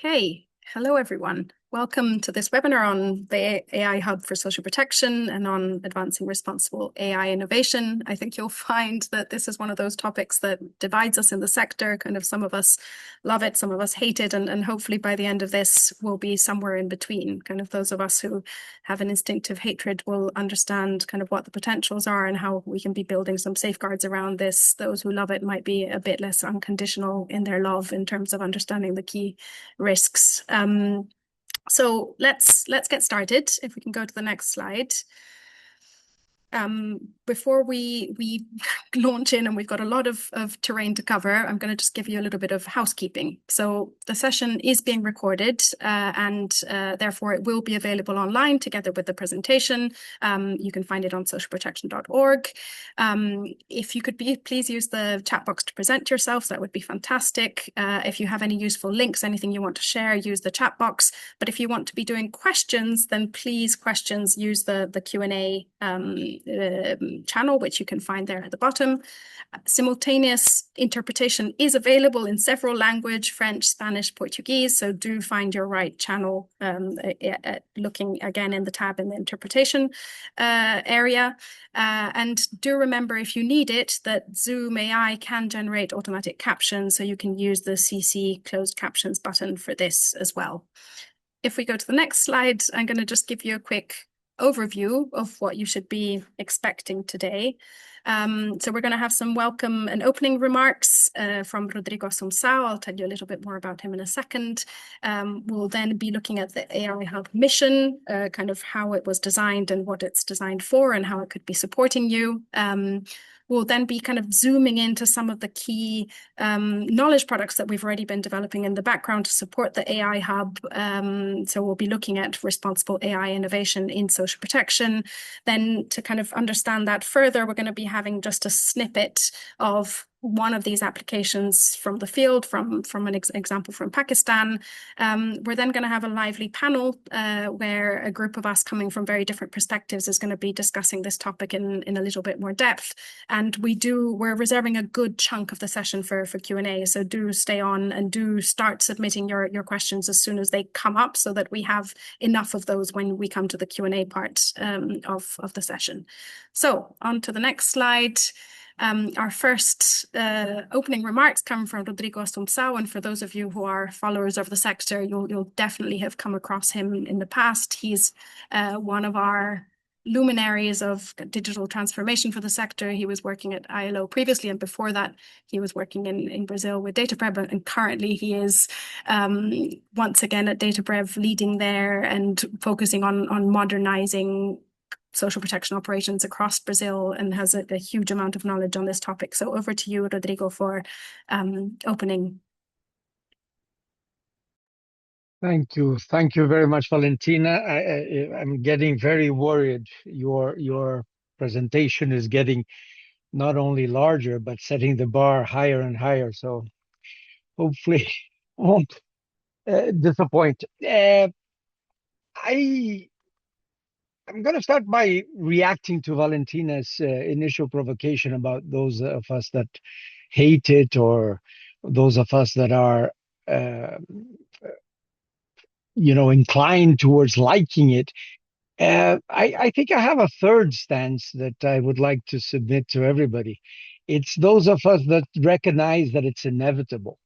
Okay, hello everyone. Welcome to this webinar on the AI Hub for Social Protection and on advancing responsible AI innovation. I think you'll find that this is one of those topics that divides us in the sector. Kind of some of us love it, some of us hate it, and hopefully by the end of this, we'll be somewhere in between. Kind of those of us who have an instinctive hatred will understand kind of what the potentials are and how we can be building some safeguards around this. Those who love it might be a bit less unconditional in their love in terms of understanding the key risks. So let's get started. If we can go to the next slide. Before we launch in, and we've got a lot of terrain to cover, I'm going to just give you a little bit of housekeeping. So the session is being recorded and therefore it will be available online together with the presentation. You can find it on socialprotection.org. If you could please use the chat box to present yourselves, that would be fantastic. If you have any useful links, anything you want to share, use the chat box. But if you want to be doing questions, then please use the Q&A channel, which you can find there at the bottom. Simultaneous interpretation is available in several languages, French, Spanish, Portuguese, so do find your right channel looking again in the tab in the interpretation area. And do remember, if you need it, that Zoom AI can generate automatic captions, so you can use the CC closed captions button for this as well. If we go to the next slide, I'm going to just give you a quick overview of what you should be expecting today. So we're going to have some welcome and opening remarks from Rodrigo Assumpção. I'll tell you a little bit more about him in a second. We'll then be looking at the AI Hub mission, kind of how it was designed and what it's designed for and how it could be supporting you. We'll then be kind of zooming into some of the key knowledge products that we've already been developing in the background to support the AI Hub. So we'll be looking at responsible AI innovation in social protection. Then to kind of understand that further, we're going to be having just a snippet of one of these applications from the field, from an example from Pakistan. We're then going to have a lively panel where a group of us coming from very different perspectives is going to be discussing this topic in a little bit more depth. And we're reserving a good chunk of the session for Q&A. So do stay on and do start submitting your questions as soon as they come up so that we have enough of those when we come to the Q&A part of the session. So on to the next slide. Our first opening remarks come from Rodrigo Assumpção, and for those of you who are followers of the sector, you'll definitely have come across him in the past. He's one of our luminaries of digital transformation for the sector. He was working at ILO previously, and before that, he was working in Brazil with DataPrev, and currently he is once again at DataPrev, leading there and focusing on modernizing social protection operations across Brazil, and has a huge amount of knowledge on this topic. So over to you, Rodrigo, for opening. Thank you. Thank you very much, Valentina. I'm getting very worried. Your presentation is getting not only larger, but setting the bar higher and higher. So hopefully won't disappoint. I'm going to start by reacting to Valentina's initial provocation about those of us that hate it, or those of us that are, inclined towards liking it. I think I have a third stance that I would like to submit to everybody. It's those of us that recognize that it's inevitable,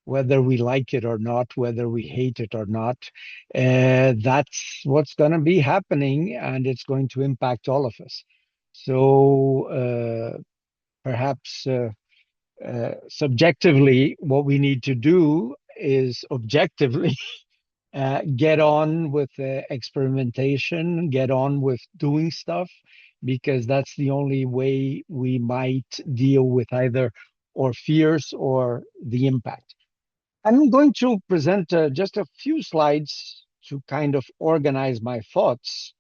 whether we like it or not, whether we hate it or not. That's what's going to be happening, and it's going to impact all of us. So perhaps subjectively, what we need to do is objectively get on with experimentation, get on with doing stuff, because that's the only way we might deal with either our fears or the impact. I'm going to present just a few slides to kind of organize my thoughts.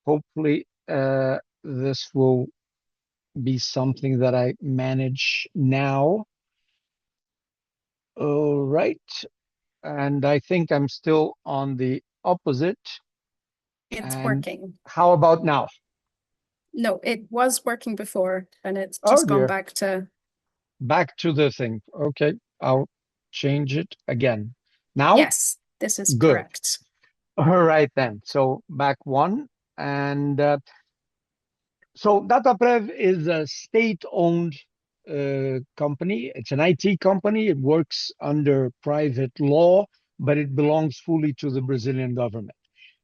Hopefully, this will be something that I manage now. All right. And I think I'm still on the opposite. It's working. How about now? No, it was working before, and it's just gone back to... Back to the thing. Okay, I'll change it again. Now? Yes, This is Good. correct. All right then. So back one. And so DataPrev is a state-owned company. It's an IT company. It works under private law, but it belongs fully to the Brazilian government.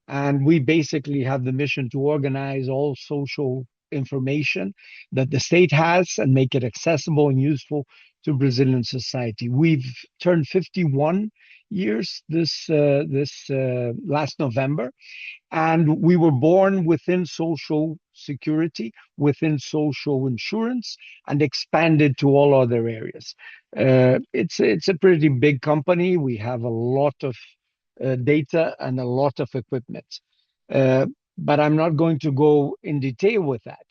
And we basically have the mission to organize all social information that the state has and make it accessible and useful to Brazilian society. We've turned 51 years this last November, and we were born within social security, within social insurance, and expanded to all other areas. It's a pretty big company. We have a lot of data and a lot of equipment. Uh, but I'm not going to go in detail with that.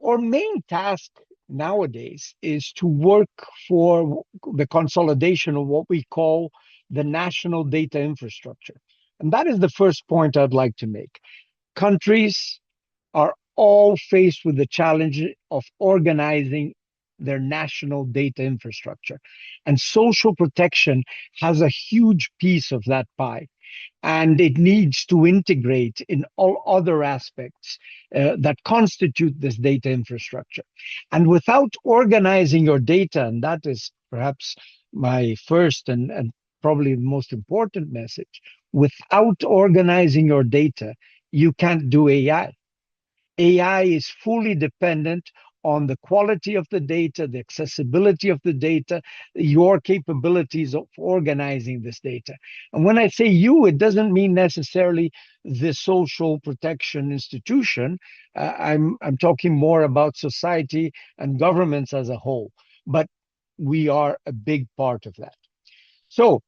Our main task nowadays is to work for the consolidation of what we call the national data infrastructure. And that is the first point I'd like to make. Countries are all faced with the challenge of organizing their national data infrastructure. And social protection has a huge piece of that pie, and it needs to integrate in all other aspects that constitute this data infrastructure. And without organizing your data, and that is perhaps my first and probably the most important message, without organizing your data, you can't do AI. AI is fully dependent on the quality of the data, the accessibility of the data, your capabilities of organizing this data. And when I say you, it doesn't mean necessarily the social protection institution. I'm talking more about society and governments as a whole. But we are a big part of that. So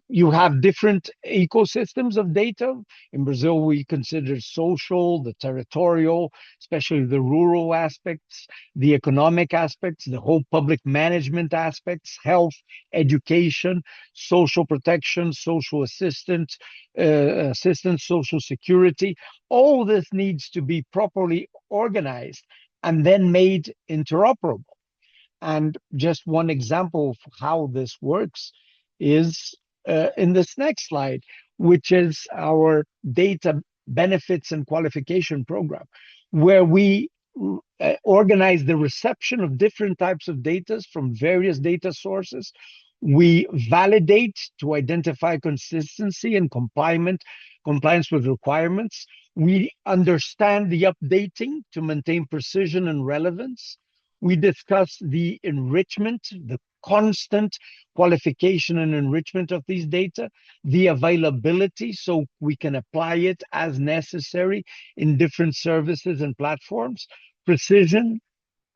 you have different ecosystems of data. In Brazil, we consider social, the territorial, especially the rural aspects, the economic aspects, the whole public management aspects, health, education, social protection, social assistance, social security. All this needs to be properly organized and then made interoperable. And just one example of how this works is in this next slide, which is our data benefits and qualification program, where we organize the reception of different types of data from various data sources. We validate to identify consistency and compliance with requirements. We understand the updating to maintain precision and relevance. We discuss the enrichment, the constant qualification and enrichment of these data, the availability so we can apply it as necessary in different services and platforms, precision,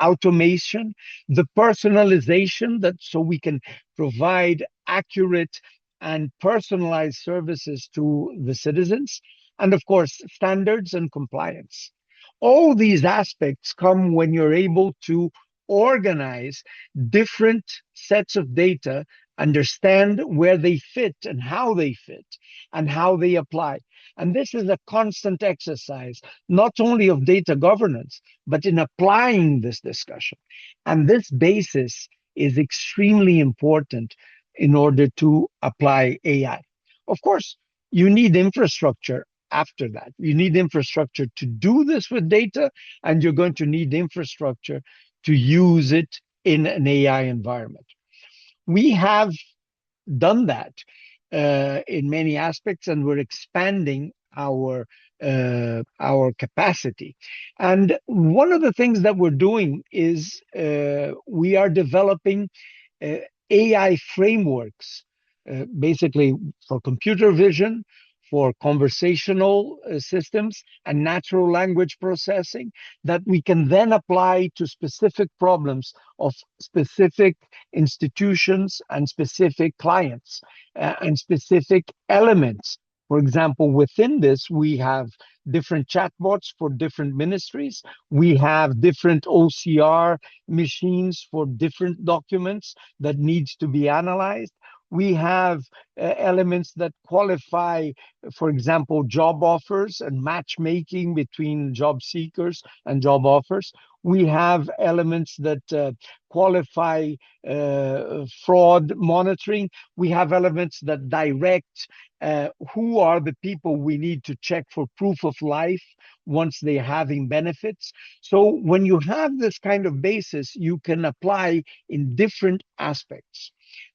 automation, the personalization that so we can provide accurate and personalized services to the citizens, and of course, standards and compliance. All these aspects come when you're able to organize different sets of data, understand where they fit and how they apply. And this is a constant exercise, not only of data governance, but in applying this discussion. And this basis is extremely important in order to apply AI. Of course, you need infrastructure after that. You need infrastructure to do this with data, and you're going to need infrastructure to use it in an AI environment. We have done that in many aspects, and we're expanding our capacity. And one of the things that we're doing is we are developing uh, AI frameworks, basically for computer vision, for conversational systems and natural language processing that we can then apply to specific problems of specific institutions and specific clients and specific elements. For example, within this, we have different chatbots for different ministries. We have different OCR machines for different documents that needs to be analyzed. We have elements that qualify, for example, job offers and matchmaking between job seekers and job offers. We have elements that qualify fraud monitoring. We have elements that direct who are the people we need to check for proof of life once they're having benefits. So when you have this kind of basis, you can apply in different aspects.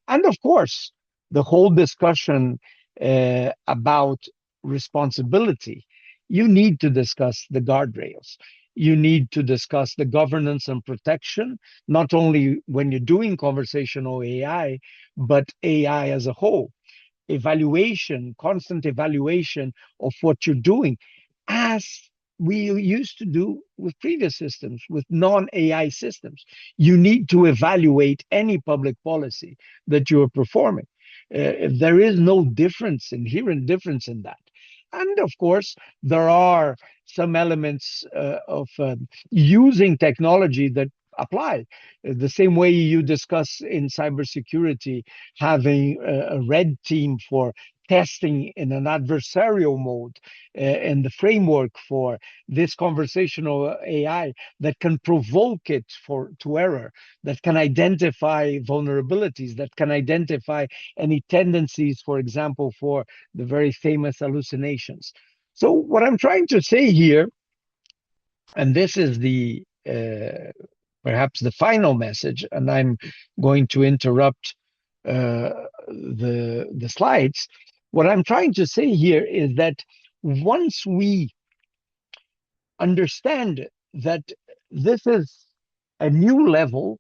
And of course, the whole discussion about responsibility, you need to discuss the guardrails. You need to discuss the governance and protection, not only when you're doing conversational AI, but AI as a whole. Evaluation, constant evaluation of what you're doing, as we used to do with previous systems, with non-AI systems. You need to evaluate any public policy that you are performing. There is no difference, inherent difference in that. And of course, there are some elements of using technology that apply. The same way you discuss in cybersecurity, having a red team for testing in an adversarial mode, and the framework for this conversational AI that can provoke it to error, that can identify vulnerabilities, that can identify any tendencies, for example, for the very famous hallucinations. So what I'm trying to say here, and this is the perhaps the final message, and I'm going to interrupt the slides. What I'm trying to say here is that once we understand that this is a new level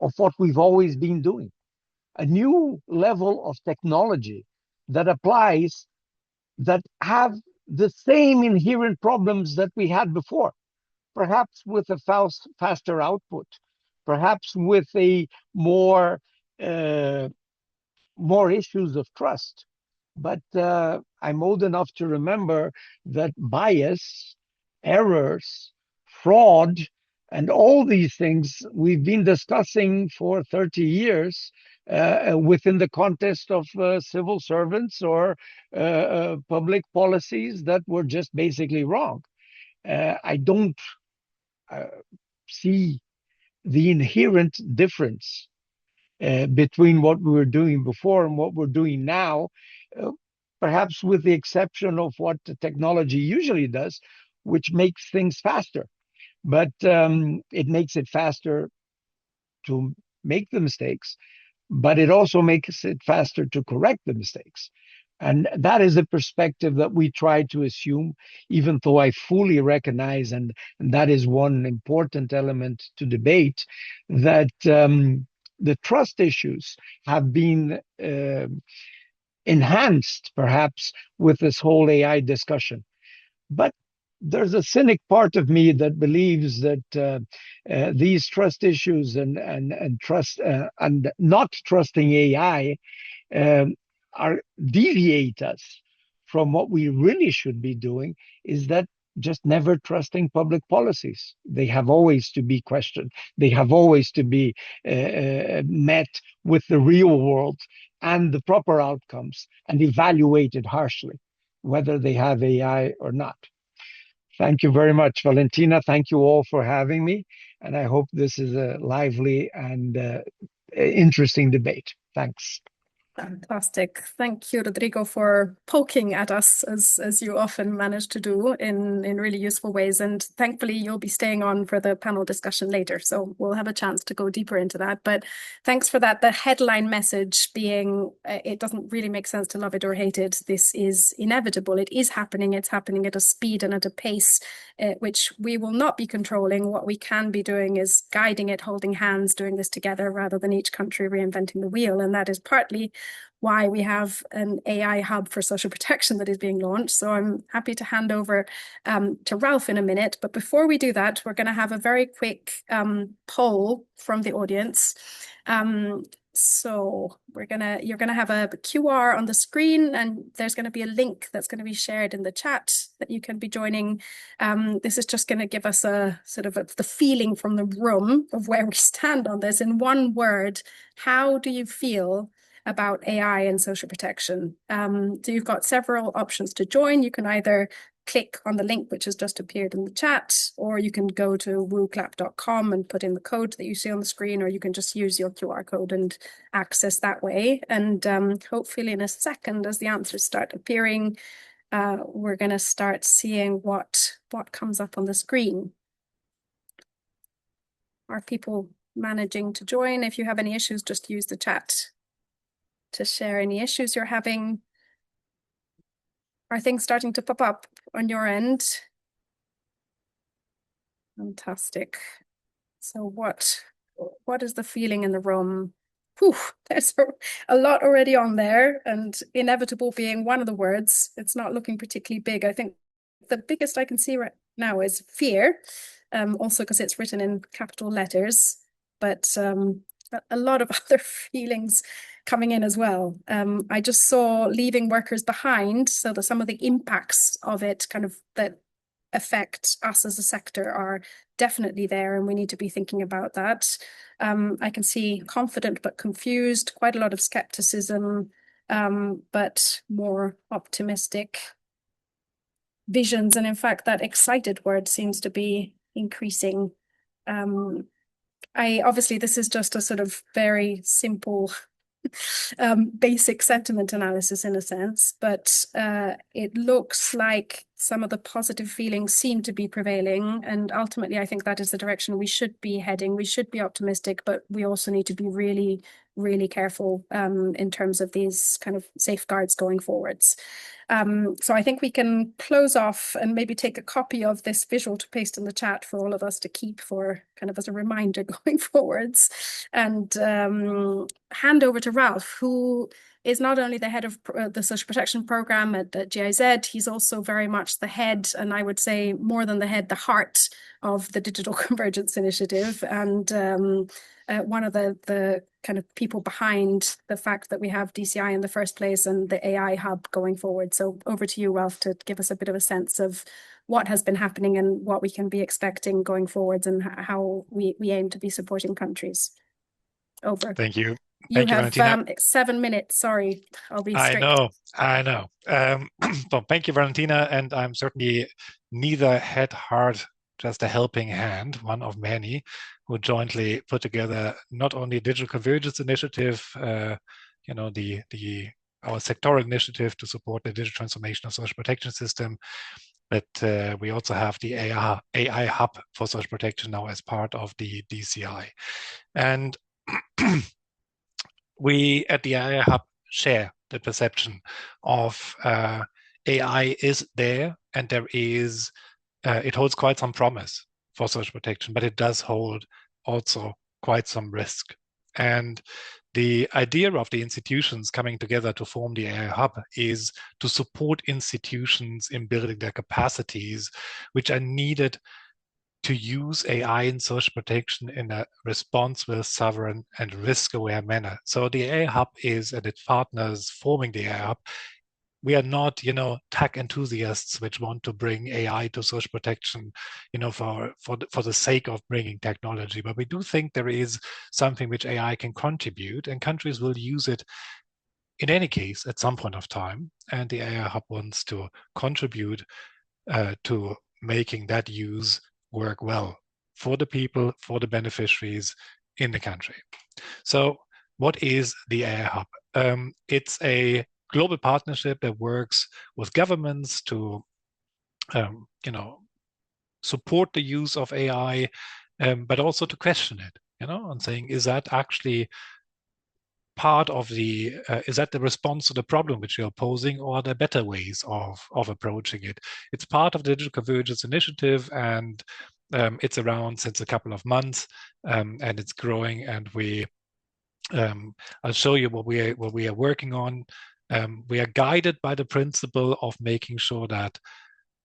of what we've always been doing, a new level of technology that applies, that have the same inherent problems that we had before, perhaps with a faster output, perhaps with a uh, more issues of trust. But I'm old enough to remember that bias, errors, fraud, and all these things we've been discussing for 30 years within the context of civil servants or public policies that were just basically wrong. I don't uh, see the inherent difference between what we were doing before and what we're doing now, uh, perhaps with the exception of what the technology usually does, which makes things faster. But it makes it faster to make the mistakes, but it also makes it faster to correct the mistakes. And that is a perspective that we try to assume, even though I fully recognize, and that is one important element to debate, that the trust issues have been enhanced, perhaps, with this whole AI discussion. But there's a cynic part of me that believes that these trust issues and trust and not trusting AI um, are deviate us from what we really should be doing, is that just never trusting public policies. They have always to be questioned. They have always to be met with the real world and the proper outcomes and evaluated harshly, whether they have AI or not. Thank you very much, Valentina. Thank you all for having me. And I hope this is a lively and interesting debate. Thanks. Fantastic. Thank you, Rodrigo, for poking at us as you often manage to do in really useful ways. And thankfully, you'll be staying on for the panel discussion later. So we'll have a chance to go deeper into that. But thanks for that. The headline message being it doesn't really make sense to love it or hate it. This is inevitable. It is happening. It's happening at a speed and at a pace which we will not be controlling. What we can be doing is guiding it, holding hands, doing this together rather than each country reinventing the wheel. And that is partly why we have an AI hub for social protection that is being launched. So I'm happy to hand over to Ralph in a minute. But before we do that, we're going to have a very quick poll from the audience. So you're gonna have a QR on the screen, and there's going to be a link that's going to be shared in the chat that you can be joining. This is just going to give us a sort of the feeling from the room of where we stand on this. In one word, how do you feel about AI and social protection. So you've got several options to join. You can either click on the link which has just appeared in the chat, or you can go to wooclap.com and put in the code that you see on the screen, or you can just use your QR code and access that way. And hopefully in a second, as the answers start appearing, we're going to start seeing what comes up on the screen. Are people managing to join? If you have any issues, just use the chat to share any issues you're having. Are things starting to pop up on your end? Fantastic. So what is the feeling in the room? Whew, there's a lot already on there, and inevitable being one of the words. It's not looking particularly big. I think the biggest I can see right now is fear, also because it's written in capital letters, but a lot of other feelings coming in as well. I just saw leaving workers behind, so that some of the impacts of it kind of that affect us as a sector are definitely there, and we need to be thinking about that. I can see confident but confused, quite a lot of skepticism, but more optimistic visions. And in fact, that excited word seems to be increasing. Obviously, this is just a sort of very simple basic sentiment analysis in a sense, but it looks like some of the positive feelings seem to be prevailing. And ultimately, I think that is the direction we should be heading. We should be optimistic, but we also need to be really, really careful in terms of these kind of safeguards going forwards. So I think we can close off and maybe take a copy of this visual to paste in the chat for all of us to keep for kind of as a reminder going forwards, and hand over to Ralph, who is not only the head of the social protection program at GIZ, he's also very much the head, and I would say more than the head, the heart of the Digital Convergence Initiative, and one of the kind of people behind the fact that we have DCI in the first place and the AI hub going forward. So over to you, Ralph, to give us a bit of a sense of what has been happening and what we can be expecting going forwards, and how we aim to be supporting countries. Over. Thank you. You Thank you, have Valentina. 7 minutes. Sorry, I'll be strict. I know. Well, thank you, Valentina. And I'm certainly neither head, heart, just a helping hand, one of many, who jointly put together not only Digital Convergence Initiative, our sectoral initiative to support the digital transformation of social protection system, but we also have the AI hub for social protection now as part of the DCI. And we at the AI hub share the perception of AI is there, and there is it holds quite some promise for social protection, but it does hold also quite some risk. And the idea of the institutions coming together to form the AI hub is to support institutions in building their capacities, which are needed to use AI in social protection in a responsible, sovereign, and risk-aware manner. So the AI hub is, and its partners forming the AI hub, we are not, tech enthusiasts which want to bring AI to social protection, for the sake of bringing technology. But we do think there is something which AI can contribute, and countries will use it in any case at some point of time. And the AI hub wants to contribute to making that use work well for the people, for the beneficiaries in the country. So what is the AI hub? It's a global partnership that works with governments to, support the use of AI, but also to question it, and saying, is that actually part of is that the response to the problem which you're posing, or are there better ways of approaching it? It's part of the Digital Convergence Initiative, and it's around since a couple of months, and it's growing. And I'll show you what we are working on. We are guided by the principle of making sure that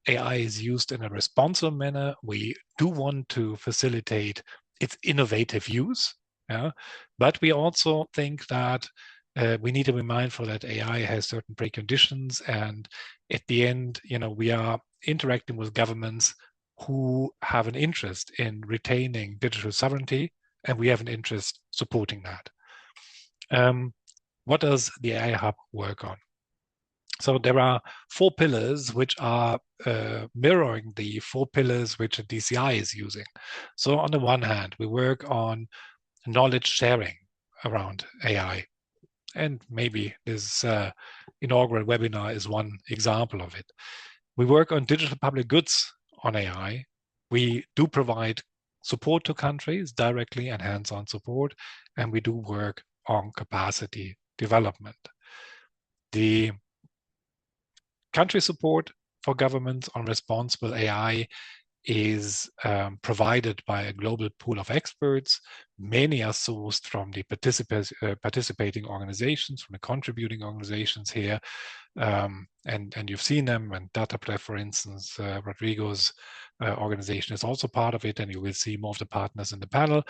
AI is used in a responsible manner. We do want to facilitate its innovative use. Yeah, but we also think that we need to be mindful that AI has certain preconditions, and at the end, we are interacting with governments who have an interest in retaining digital sovereignty, and we have an interest supporting that. What does the AI Hub work on? So there are 4 pillars which are mirroring the 4 pillars which a DCI is using. So on the one hand, we work on knowledge sharing around AI. And maybe this inaugural webinar is one example of it. We work on digital public goods on AI. We do provide support to countries directly and hands-on support, and we do work on capacity development. The country support for governments on responsible AI is provided by a global pool of experts. Many are sourced from the participating organizations, from the contributing organizations here. And you've seen them, and DataPlay, for instance, Rodrigo's organization is also part of it, and you will see more of the partners in the panel.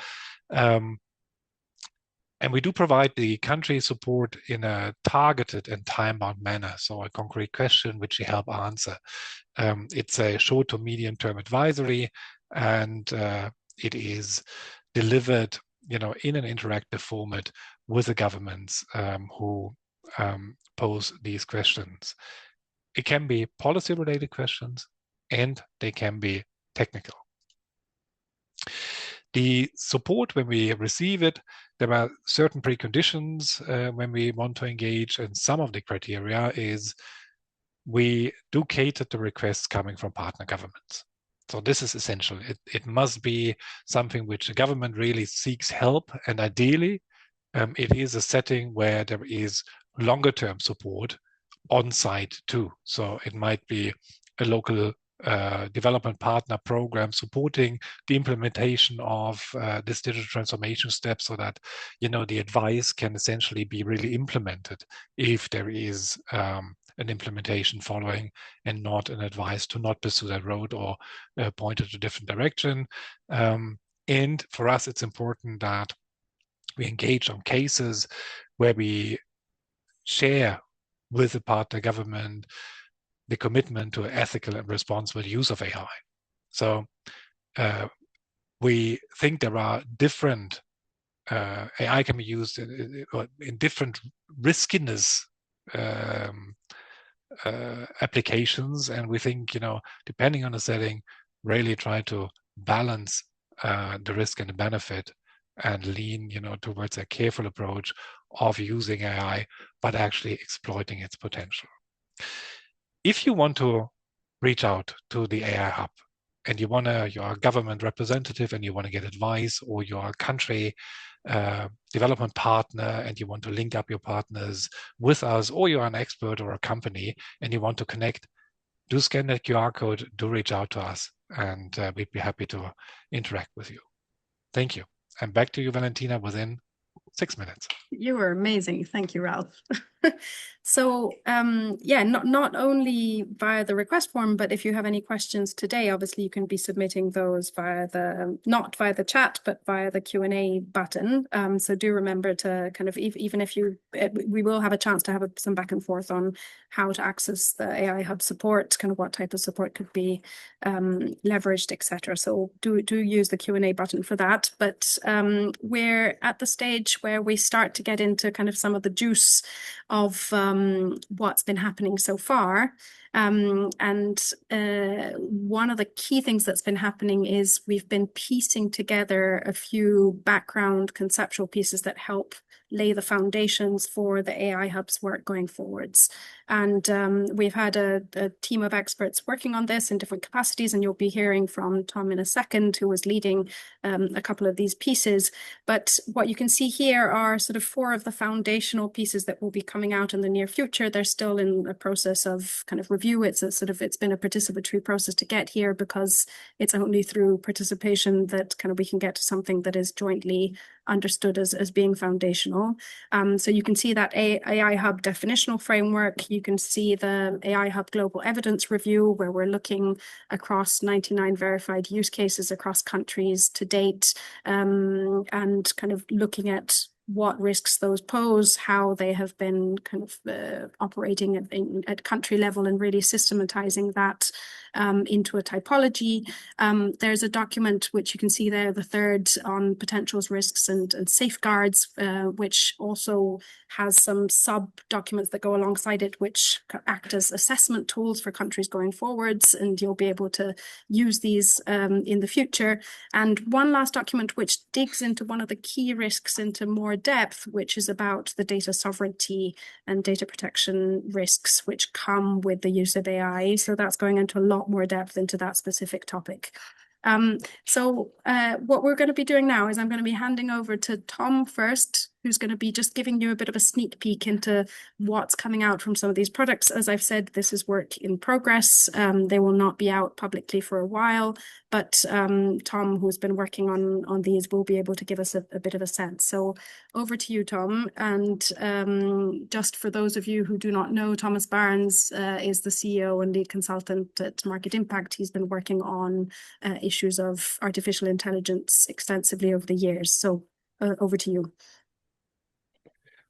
And we do provide the country support in a targeted and time-bound manner. So a concrete question which we help answer. It's a short to medium-term advisory, and it is delivered, in an interactive format with the governments who pose these questions. It can be policy-related questions, and they can be technical. The support, when we receive it, there are certain preconditions when we want to engage, and some of the criteria is we do cater to requests coming from partner governments. So this is essential. It must be something which the government really seeks help, and ideally it is a setting where there is longer term support on site too. So it might be a local development partner program supporting the implementation of this digital transformation step, so that the advice can essentially be really implemented if there is an implementation following, and not an advice to not pursue that road or point it a different direction. And for us, it's important that we engage on cases where we share with the partner government the commitment to ethical and responsible use of AI. So we think there are different, AI can be used in different riskiness applications, and we think, depending on the setting, really try to balance the risk and the benefit, and lean, towards a careful approach of using AI, but actually exploiting its potential. If you want to reach out to the AI Hub, and you're a government representative and you want to get advice, or you're a country development partner and you want to link up your partners with us, or you're an expert or a company and you want to connect, do scan that QR code, do reach out to us, and we'd be happy to interact with you. Thank you. And back to you, Valentina, within 6 minutes. You were amazing. Thank you, Ralph. So yeah, not only via the request form, but if you have any questions today, obviously you can be submitting those via not via the chat, but via the Q&A button. So do remember to kind of, even if we will have a chance to have some back and forth on how to access the AI Hub support, kind of what type of support could be leveraged, etc. So do use the Q&A button for that. But we're at the stage where we start to get into kind of some of the juice of what's been happening so far. And one of the key things that's been happening is we've been piecing together a few background conceptual pieces that help lay the foundations for the AI Hub's work going forwards. And we've had a team of experts working on this in different capacities, and you'll be hearing from Tom in a second, who was leading a couple of these pieces. But what you can see here are sort of 4 of the foundational pieces that will be coming out in the near future. They're still in a process of kind of review. It's been a participatory process to get here, because it's only through participation that kind of we can get to something that is jointly understood as being foundational. So you can see that AI Hub definitional framework. You can see the AI Hub Global Evidence Review, where we're looking across 99 verified use cases across countries to date, and kind of looking at what risks those pose, how they have been kind of operating at country level, and really systematizing that into a typology. There's a document which you can see there, the third, on potentials, risks, and safeguards, which also has some sub-documents that go alongside it, which act as assessment tools for countries going forwards, and you'll be able to use these in the future. And one last document which digs into one of the key risks into more depth, which is about the data sovereignty and data protection risks which come with the use of AI. So that's going into a lot more depth into that specific topic. So what we're going to be doing now is I'm going to be handing over to Tom first, who's going to be just giving you a bit of a sneak peek into what's coming out from some of these products. As I've said, this is work in progress. They will not be out publicly for a while, but Tom, who's been working on these, will be able to give us a bit of a sense. So over to you, Tom. And just for those of you who do not know, Thomas Barnes is the CEO and lead consultant at Market Impact. He's been working on issues of artificial intelligence extensively over the years. So over to you.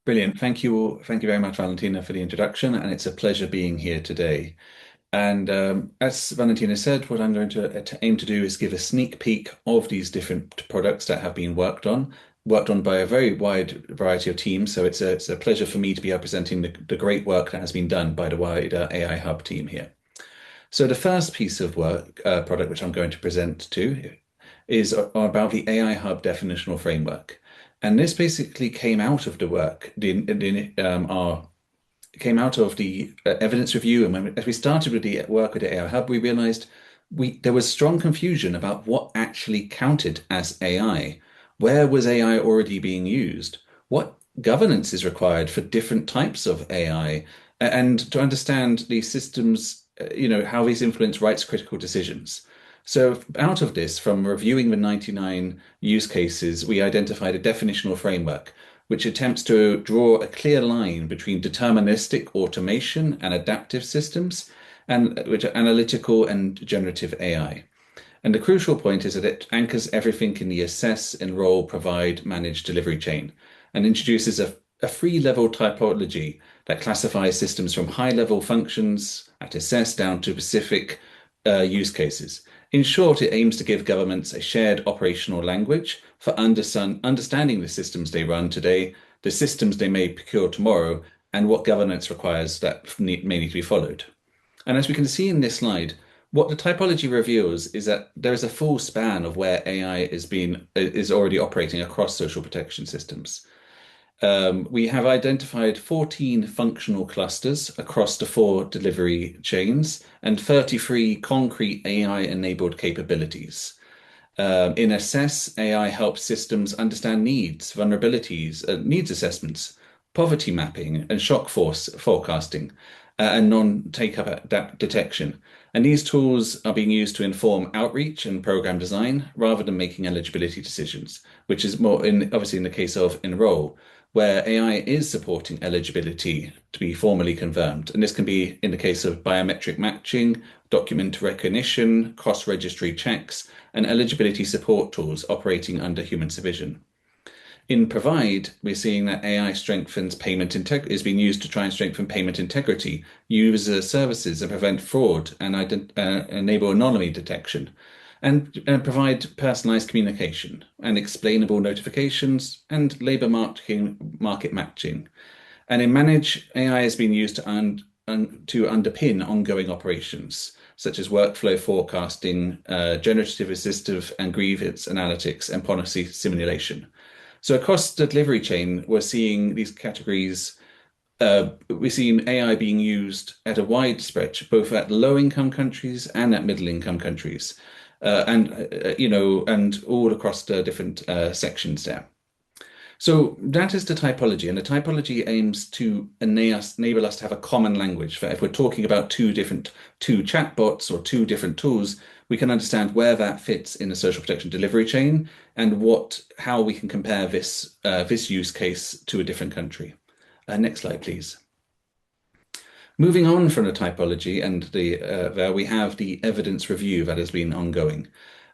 Brilliant. Thank you all. Thank you very much, Valentina, for the introduction, and it's a pleasure being here today. And as Valentina said, what I'm going to aim to do is give a sneak peek of these different products that have been worked on by a very wide variety of teams. So it's a pleasure for me to be representing the great work that has been done by the wider AI Hub team here. So the first piece of work, product which I'm going to present to, is about the AI Hub definitional framework. And this basically came out of the work, came out of the evidence review. And as we started with the work with the AI Hub, we realized there was strong confusion about what actually counted as AI. Where was AI already being used? What governance is required for different types of AI? And to understand these systems, how these influence rights critical decisions. So out of this, from reviewing the 99 use cases, we identified a definitional framework which attempts to draw a clear line between deterministic automation and adaptive systems, and which are analytical and generative AI. And the crucial point is that it anchors everything in the assess, enroll, provide, manage delivery chain, and introduces a free-level typology that classifies systems from high-level functions at assess down to specific use cases. In short, it aims to give governments a shared operational language for understanding the systems they run today, the systems they may procure tomorrow, and what governance requires that may need to be followed. And as we can see in this slide, what the typology reveals is that there is a full span of where AI is already operating across social protection systems. We have identified 14 functional clusters across the 4 delivery chains and 33 concrete AI-enabled capabilities. In Assess, AI helps systems understand needs, vulnerabilities, needs assessments, poverty mapping, and shock force forecasting, and non-take-up detection. And these tools are being used to inform outreach and program design rather than making eligibility decisions, which is more obviously in the case of Enroll, where AI is supporting eligibility to be formally confirmed. And this can be in the case of biometric matching, document recognition, cross-registry checks, and eligibility support tools operating under human supervision. In Provide, we're seeing that AI strengthens payment integrity, is being used to try and strengthen payment integrity, user services, and prevent fraud, and enable anomaly detection, and provide personalized communication and explainable notifications and labor market matching. And in Manage, AI has been used to underpin ongoing operations, such as workflow forecasting, generative assistive and grievance analytics, and policy simulation. So across the delivery chain, we're seeing these categories. We're seeing AI being used at a wide stretch, both at low-income countries and at middle-income countries, and all across the different sections there. So that is the typology, and the typology aims to enable us to have a common language. For if we're talking about two chatbots or 2 different tools, we can understand where that fits in the social protection delivery chain and how we can compare this use case to a different country. Next slide, please. Moving on from the typology, and there we have the evidence review that has been ongoing.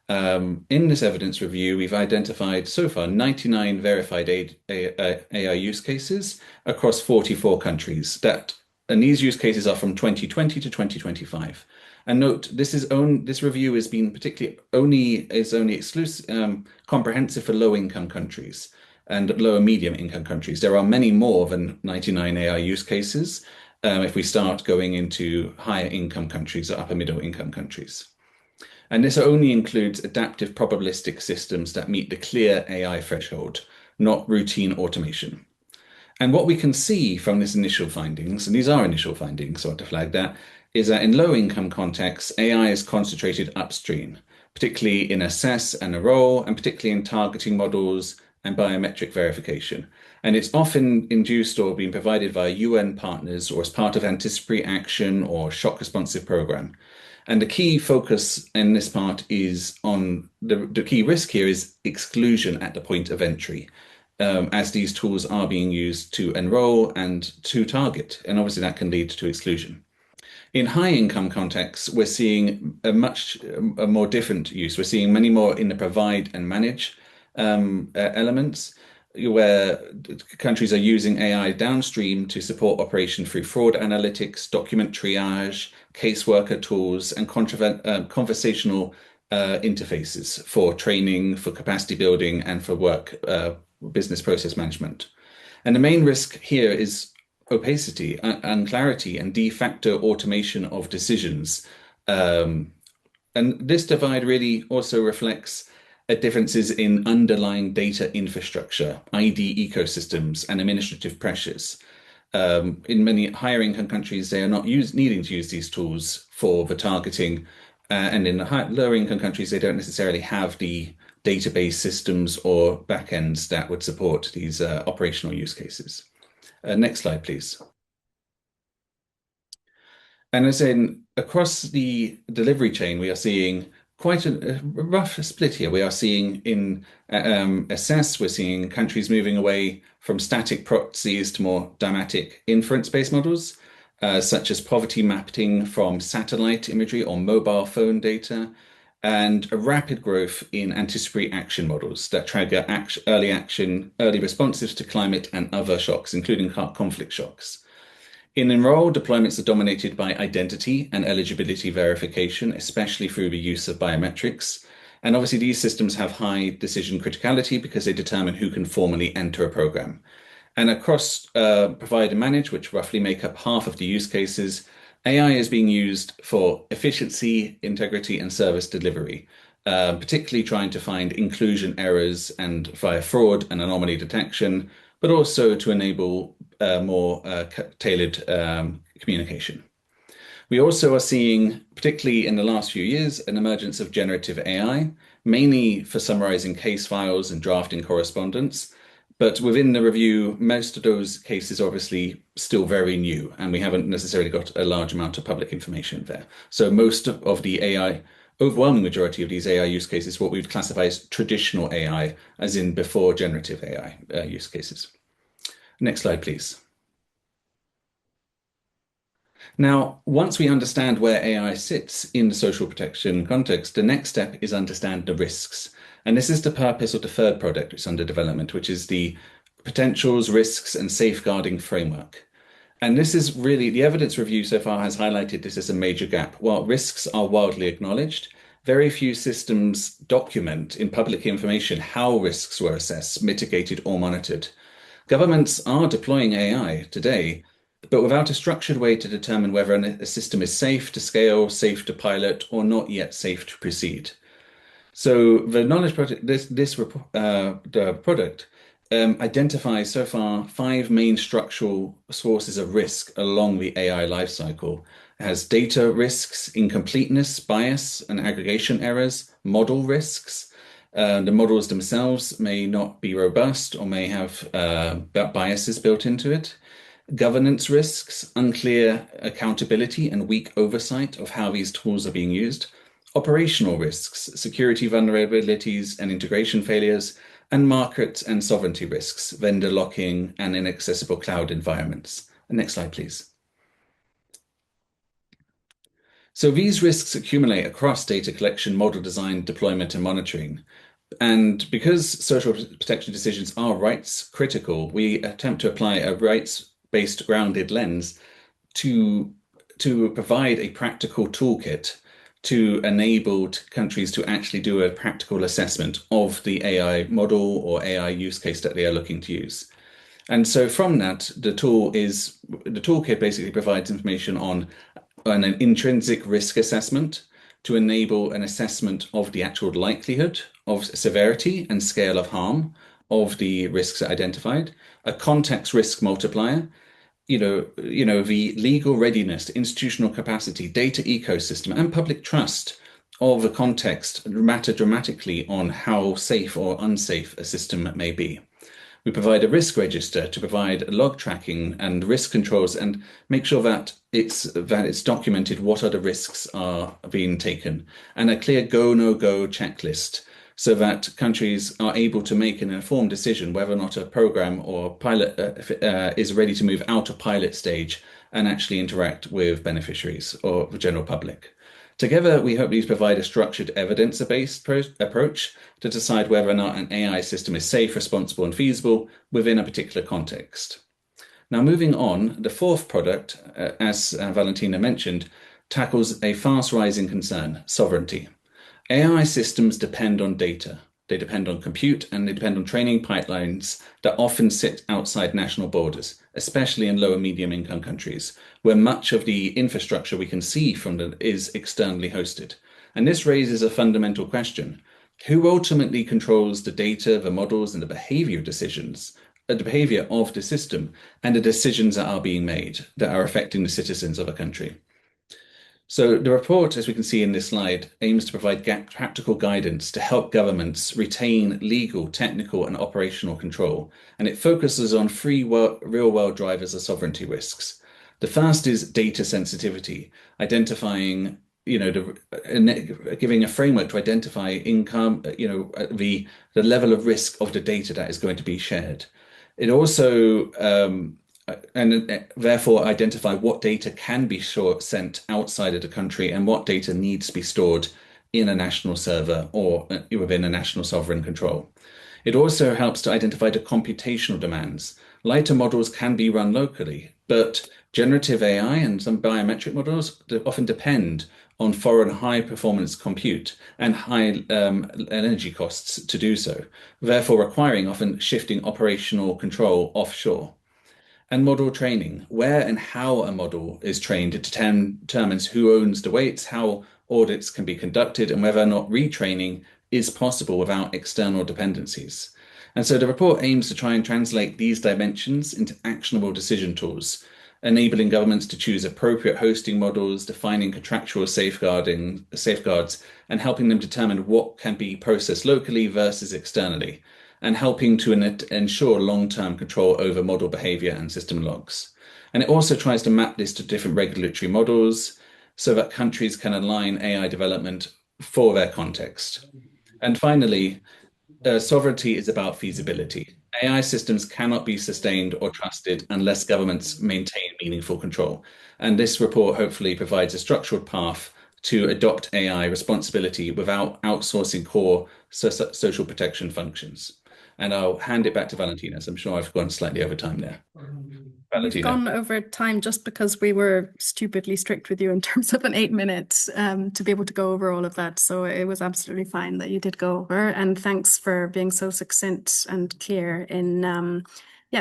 In this evidence review, we've identified so far 99 verified AI use cases across 44 countries. And these use cases are from 2020 to 2025. And note, this review has been only exclusive, comprehensive for low-income countries and lower medium income countries. There are many more than 99 AI use cases if we start going into higher income countries or upper middle income countries. And this only includes adaptive probabilistic systems that meet the clear AI threshold, not routine automation. And what we can see from these initial findings, and these are initial findings, so I want to flag that, is that in low-income contexts, AI is concentrated upstream, particularly in assess and enroll, and particularly in targeting models and biometric verification. And it's often induced or being provided via UN partners or as part of anticipatory action or shock responsive program. And the key focus in this part is on the key risk here is exclusion at the point of entry, as these tools are being used to enroll and to target. And obviously that can lead to exclusion. In high income contexts, we're seeing a more different use. We're seeing many more in the provide and manage elements, where countries are using AI downstream to support operation through fraud analytics, document triage, caseworker tools, and conversational interfaces for training, for capacity building, and for work business process management. And the main risk here is opacity, unclarity, and de facto automation of decisions. And this divide really also reflects differences in underlying data infrastructure, ID ecosystems, and administrative pressures. In many higher income countries, they are not needing to use these tools for the targeting. And in the lower income countries, they don't necessarily have the database systems or backends that would support these operational use cases. Next slide, please. And as in across the delivery chain, we are seeing quite a rough split here. We are seeing in assess, we're seeing countries moving away from static proxies to more dynamic inference-based models, such as poverty mapping from satellite imagery or mobile phone data, and a rapid growth in anticipatory action models that trigger early responses to climate and other shocks, including conflict shocks. In Enroll, deployments are dominated by identity and eligibility verification, especially through the use of biometrics. And obviously, these systems have high decision criticality because they determine who can formally enter a program. And across provide and manage, which roughly make up half of the use cases, AI is being used for efficiency, integrity, and service delivery, particularly trying to find inclusion errors and via fraud and anomaly detection, but also to enable more tailored communication. We also are seeing, particularly in the last few years, an emergence of generative AI, mainly for summarizing case files and drafting correspondence. But within the review, most of those cases are obviously still very new, and we haven't necessarily got a large amount of public information there. So most of the AI, overwhelming majority of these AI use cases, what we would classify as traditional AI, as in before generative AI use cases. Next slide, please. Now, once we understand where AI sits in the social protection context, the next step is understand the risks. And this is the purpose of the third product which is under development, which is the potentials, risks, and safeguarding framework. And this is really, the evidence review so far has highlighted this as a major gap. While risks are widely acknowledged, very few systems document in public information how risks were assessed, mitigated, or monitored. Governments are deploying AI today, but without a structured way to determine whether a system is safe to scale, safe to pilot, or not yet safe to proceed. So the knowledge project, the product identifies so far 5 main structural sources of risk along the AI lifecycle. It has data risks, incompleteness, bias, and aggregation errors, model risks. The models themselves may not be robust or may have biases built into it. Governance risks, unclear accountability and weak oversight of how these tools are being used. Operational risks, security vulnerabilities and integration failures, and market and sovereignty risks, vendor locking and inaccessible cloud environments. Next slide, please. So these risks accumulate across data collection, model design, deployment, and monitoring. And because social protection decisions are rights critical, we attempt to apply a rights-based grounded lens to provide a practical toolkit to enable countries to actually do a practical assessment of the AI model or AI use case that they are looking to use. And so from that, the toolkit basically provides information on an intrinsic risk assessment to enable an assessment of the actual likelihood of severity and scale of harm of the risks identified, a context risk multiplier, the legal readiness, institutional capacity, data ecosystem, and public trust of the context matter dramatically on how safe or unsafe a system may be. We provide a risk register to provide log tracking and risk controls and make sure that it's documented what other risks are being taken, and a clear go, no go checklist so that countries are able to make an informed decision whether or not a program or pilot is ready to move out of pilot stage and actually interact with beneficiaries or the general public. Together, we hope these provide a structured evidence-based approach to decide whether or not an AI system is safe, responsible, and feasible within a particular context. Now, moving on, the fourth product, as Valentina mentioned, tackles a fast-rising concern, sovereignty. AI systems depend on data. They depend on compute, and they depend on training pipelines that often sit outside national borders, especially in low and medium income countries, where much of the infrastructure we can see from them is externally hosted. And this raises a fundamental question. Who ultimately controls the data, the models, and the behavior decisions, the behavior of the system, and the decisions that are being made that are affecting the citizens of a country? So the report, as we can see in this slide, aims to provide practical guidance to help governments retain legal, technical, and operational control. And it focuses on three real-world drivers of sovereignty risks. The first is data sensitivity, identifying, giving a framework to identify income, the level of risk of the data that is going to be shared. It also and therefore identify what data can be sent outside of the country and what data needs to be stored in a national server or within a national sovereign control. It also helps to identify the computational demands. Lighter models can be run locally, but generative AI and some biometric models often depend on foreign high-performance compute and high energy costs to do so, therefore requiring often shifting operational control offshore. And model training, where and how a model is trained, it determines who owns the weights, how audits can be conducted, and whether or not retraining is possible without external dependencies. And so the report aims to try and translate these dimensions into actionable decision tools, enabling governments to choose appropriate hosting models, defining contractual safeguards, and helping them determine what can be processed locally versus externally, and helping to ensure long-term control over model behavior and system logs. And it also tries to map this to different regulatory models so that countries can align AI development for their context. And finally, sovereignty is about feasibility. AI systems cannot be sustained or trusted unless governments maintain meaningful control. And this report hopefully provides a structured path to adopt AI responsibility without outsourcing core social protection functions. And I'll hand it back to Valentina, so I'm sure I've gone slightly over time there. Valentina. We've gone over time just because we were stupidly strict with you in terms of an 8 minutes to be able to go over all of that. So it was absolutely fine that you did go over. And thanks for being so succinct and clear in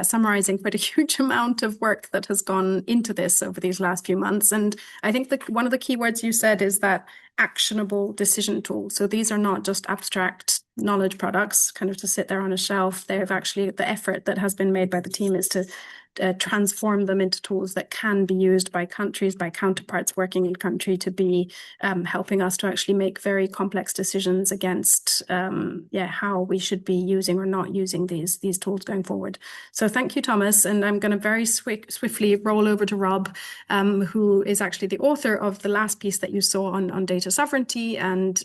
summarizing quite a huge amount of work that has gone into this over these last few months. And I think that one of the key words you said is that actionable decision tool. So these are not just abstract knowledge products kind of to sit there on a shelf. They have actually, the effort that has been made by the team is to transform them into tools that can be used by countries, by counterparts working in country to be helping us to actually make very complex decisions against how we should be using or not using these tools going forward. So thank you, Thomas. And I'm going to very swiftly roll over to Rob, who is actually the author of the last piece that you saw on data sovereignty. And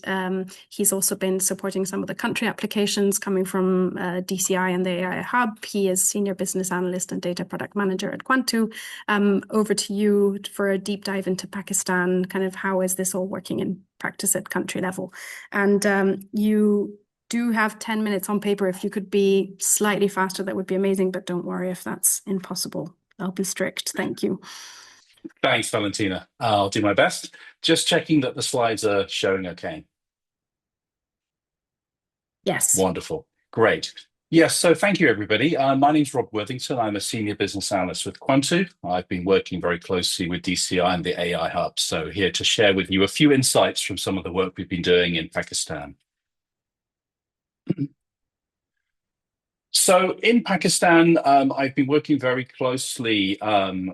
he's also been supporting some of the country applications coming from DCI and the AI Hub. He is Senior Business Analyst and Data Product product manager at Quantu. Over to you for a deep dive into Pakistan, kind of how is this all working in practice at country level. And you do have 10 minutes on paper. If you could be slightly faster, that would be amazing, but don't worry if that's impossible. I'll be strict. Thank you. Thanks, Valentina. I'll do my best. Just checking that the slides are showing okay. Yes. Wonderful. Great. Yes, so thank you, everybody. My name's Rob Worthington. I'm a senior business analyst with Quantu. I've been working very closely with DCI and the AI Hub, so here to share with you a few insights from some of the work we've been doing in Pakistan. So in Pakistan, I've been working very closely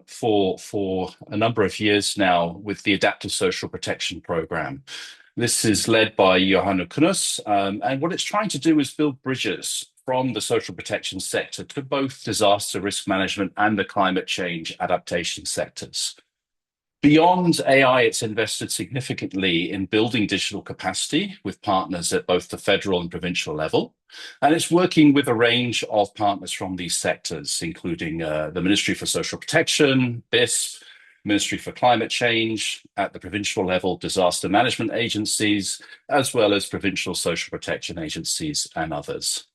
for a number of years now with the Adaptive Social Protection Program. This is led by Johanna Kunus, and what it's trying to do is build bridges from the social protection sector to both disaster risk management and the climate change adaptation sectors. Beyond AI, it's invested significantly in building digital capacity with partners at both the federal and provincial level. And it's working with a range of partners from these sectors, including the Ministry for Social Protection, BIS, Ministry for Climate Change, at the provincial level, disaster management agencies, as well as provincial social protection agencies and others.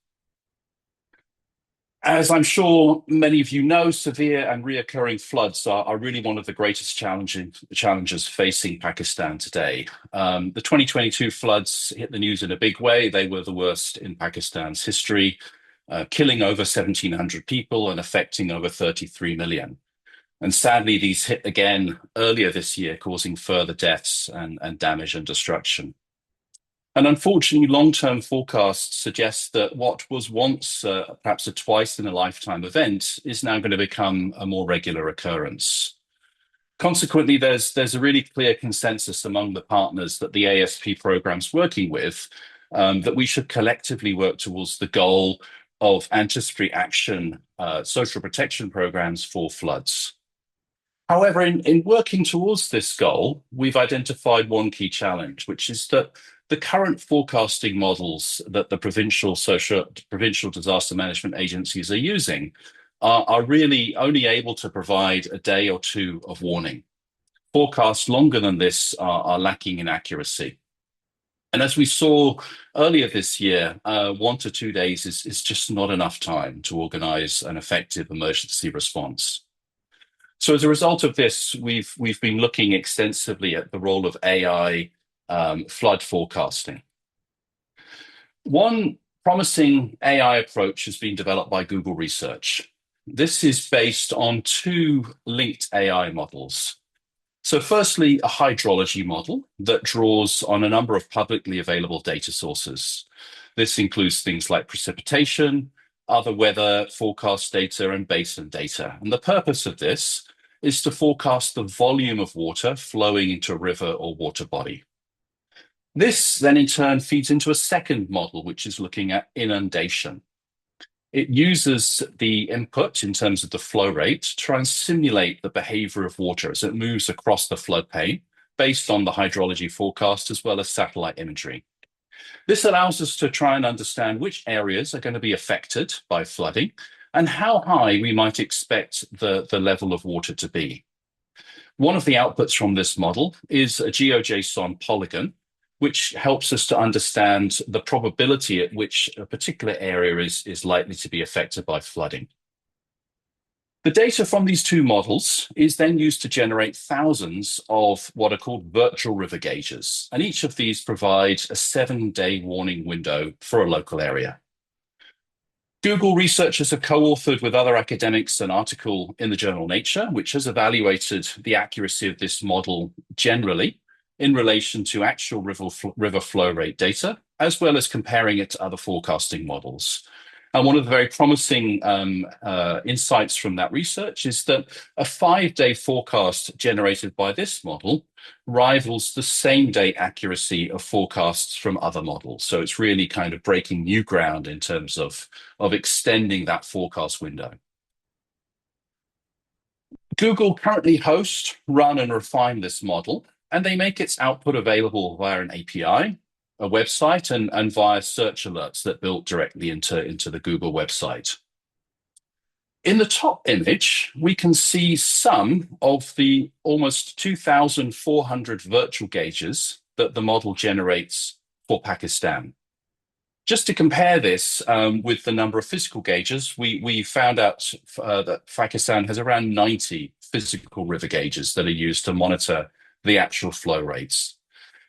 As I'm sure many of you know, severe and reoccurring floods are really one of the greatest challenges facing Pakistan today. The 2022 floods hit the news in a big way. They were the worst in Pakistan's history, killing over 1,700 people and affecting over 33 million. And sadly, these hit again earlier this year, causing further deaths and damage and destruction. And unfortunately, long-term forecasts suggest that what was once perhaps a twice-in-a-lifetime event is now going to become a more regular occurrence. Consequently, there's a really clear consensus among the partners that the ASP program's working with that we should collectively work towards the goal of anticipatory action social protection programs for floods. However, in working towards this goal, we've identified one key challenge, which is that the current forecasting models that the provincial disaster management agencies are using are really only able to provide a day or two of warning. Forecasts longer than this are lacking in accuracy. And as we saw earlier this year, 1 to 2 days is just not enough time to organize an effective emergency response. So as a result of this, we've been looking extensively at the role of AI flood forecasting. One promising AI approach has been developed by Google Research. This is based on 2 linked AI models. So firstly, a hydrology model that draws on a number of publicly available data sources. This includes things like precipitation, other weather forecast data, and basin data. And the purpose of this is to forecast the volume of water flowing into a river or water body. This then in turn feeds into a second model, which is looking at inundation. It uses the input in terms of the flow rate to try and simulate the behavior of water as it moves across the floodplain based on the hydrology forecast as well as satellite imagery. This allows us to try and understand which areas are going to be affected by flooding and how high we might expect the level of water to be. One of the outputs from this model is a GeoJSON polygon, which helps us to understand the probability at which a particular area is likely to be affected by flooding. The data from these 2 models is then used to generate thousands of what are called virtual river gauges, and each of these provides a 7-day warning window for a local area. Google researchers have co-authored with other academics an article in the journal Nature, which has evaluated the accuracy of this model generally in relation to actual river flow rate data, as well as comparing it to other forecasting models. And one of the very promising insights from that research is that a 5-day forecast generated by this model rivals the same-day accuracy of forecasts from other models. So it's really kind of breaking new ground in terms of extending that forecast window. Google currently host, run, and refine this model, and they make its output available via an API, a website, and via search alerts that built directly into the Google website. In the top image, we can see some of the almost 2,400 virtual gauges that the model generates for Pakistan. Just to compare this with the number of physical gauges, we found out that Pakistan has around 90 physical river gauges that are used to monitor the actual flow rates.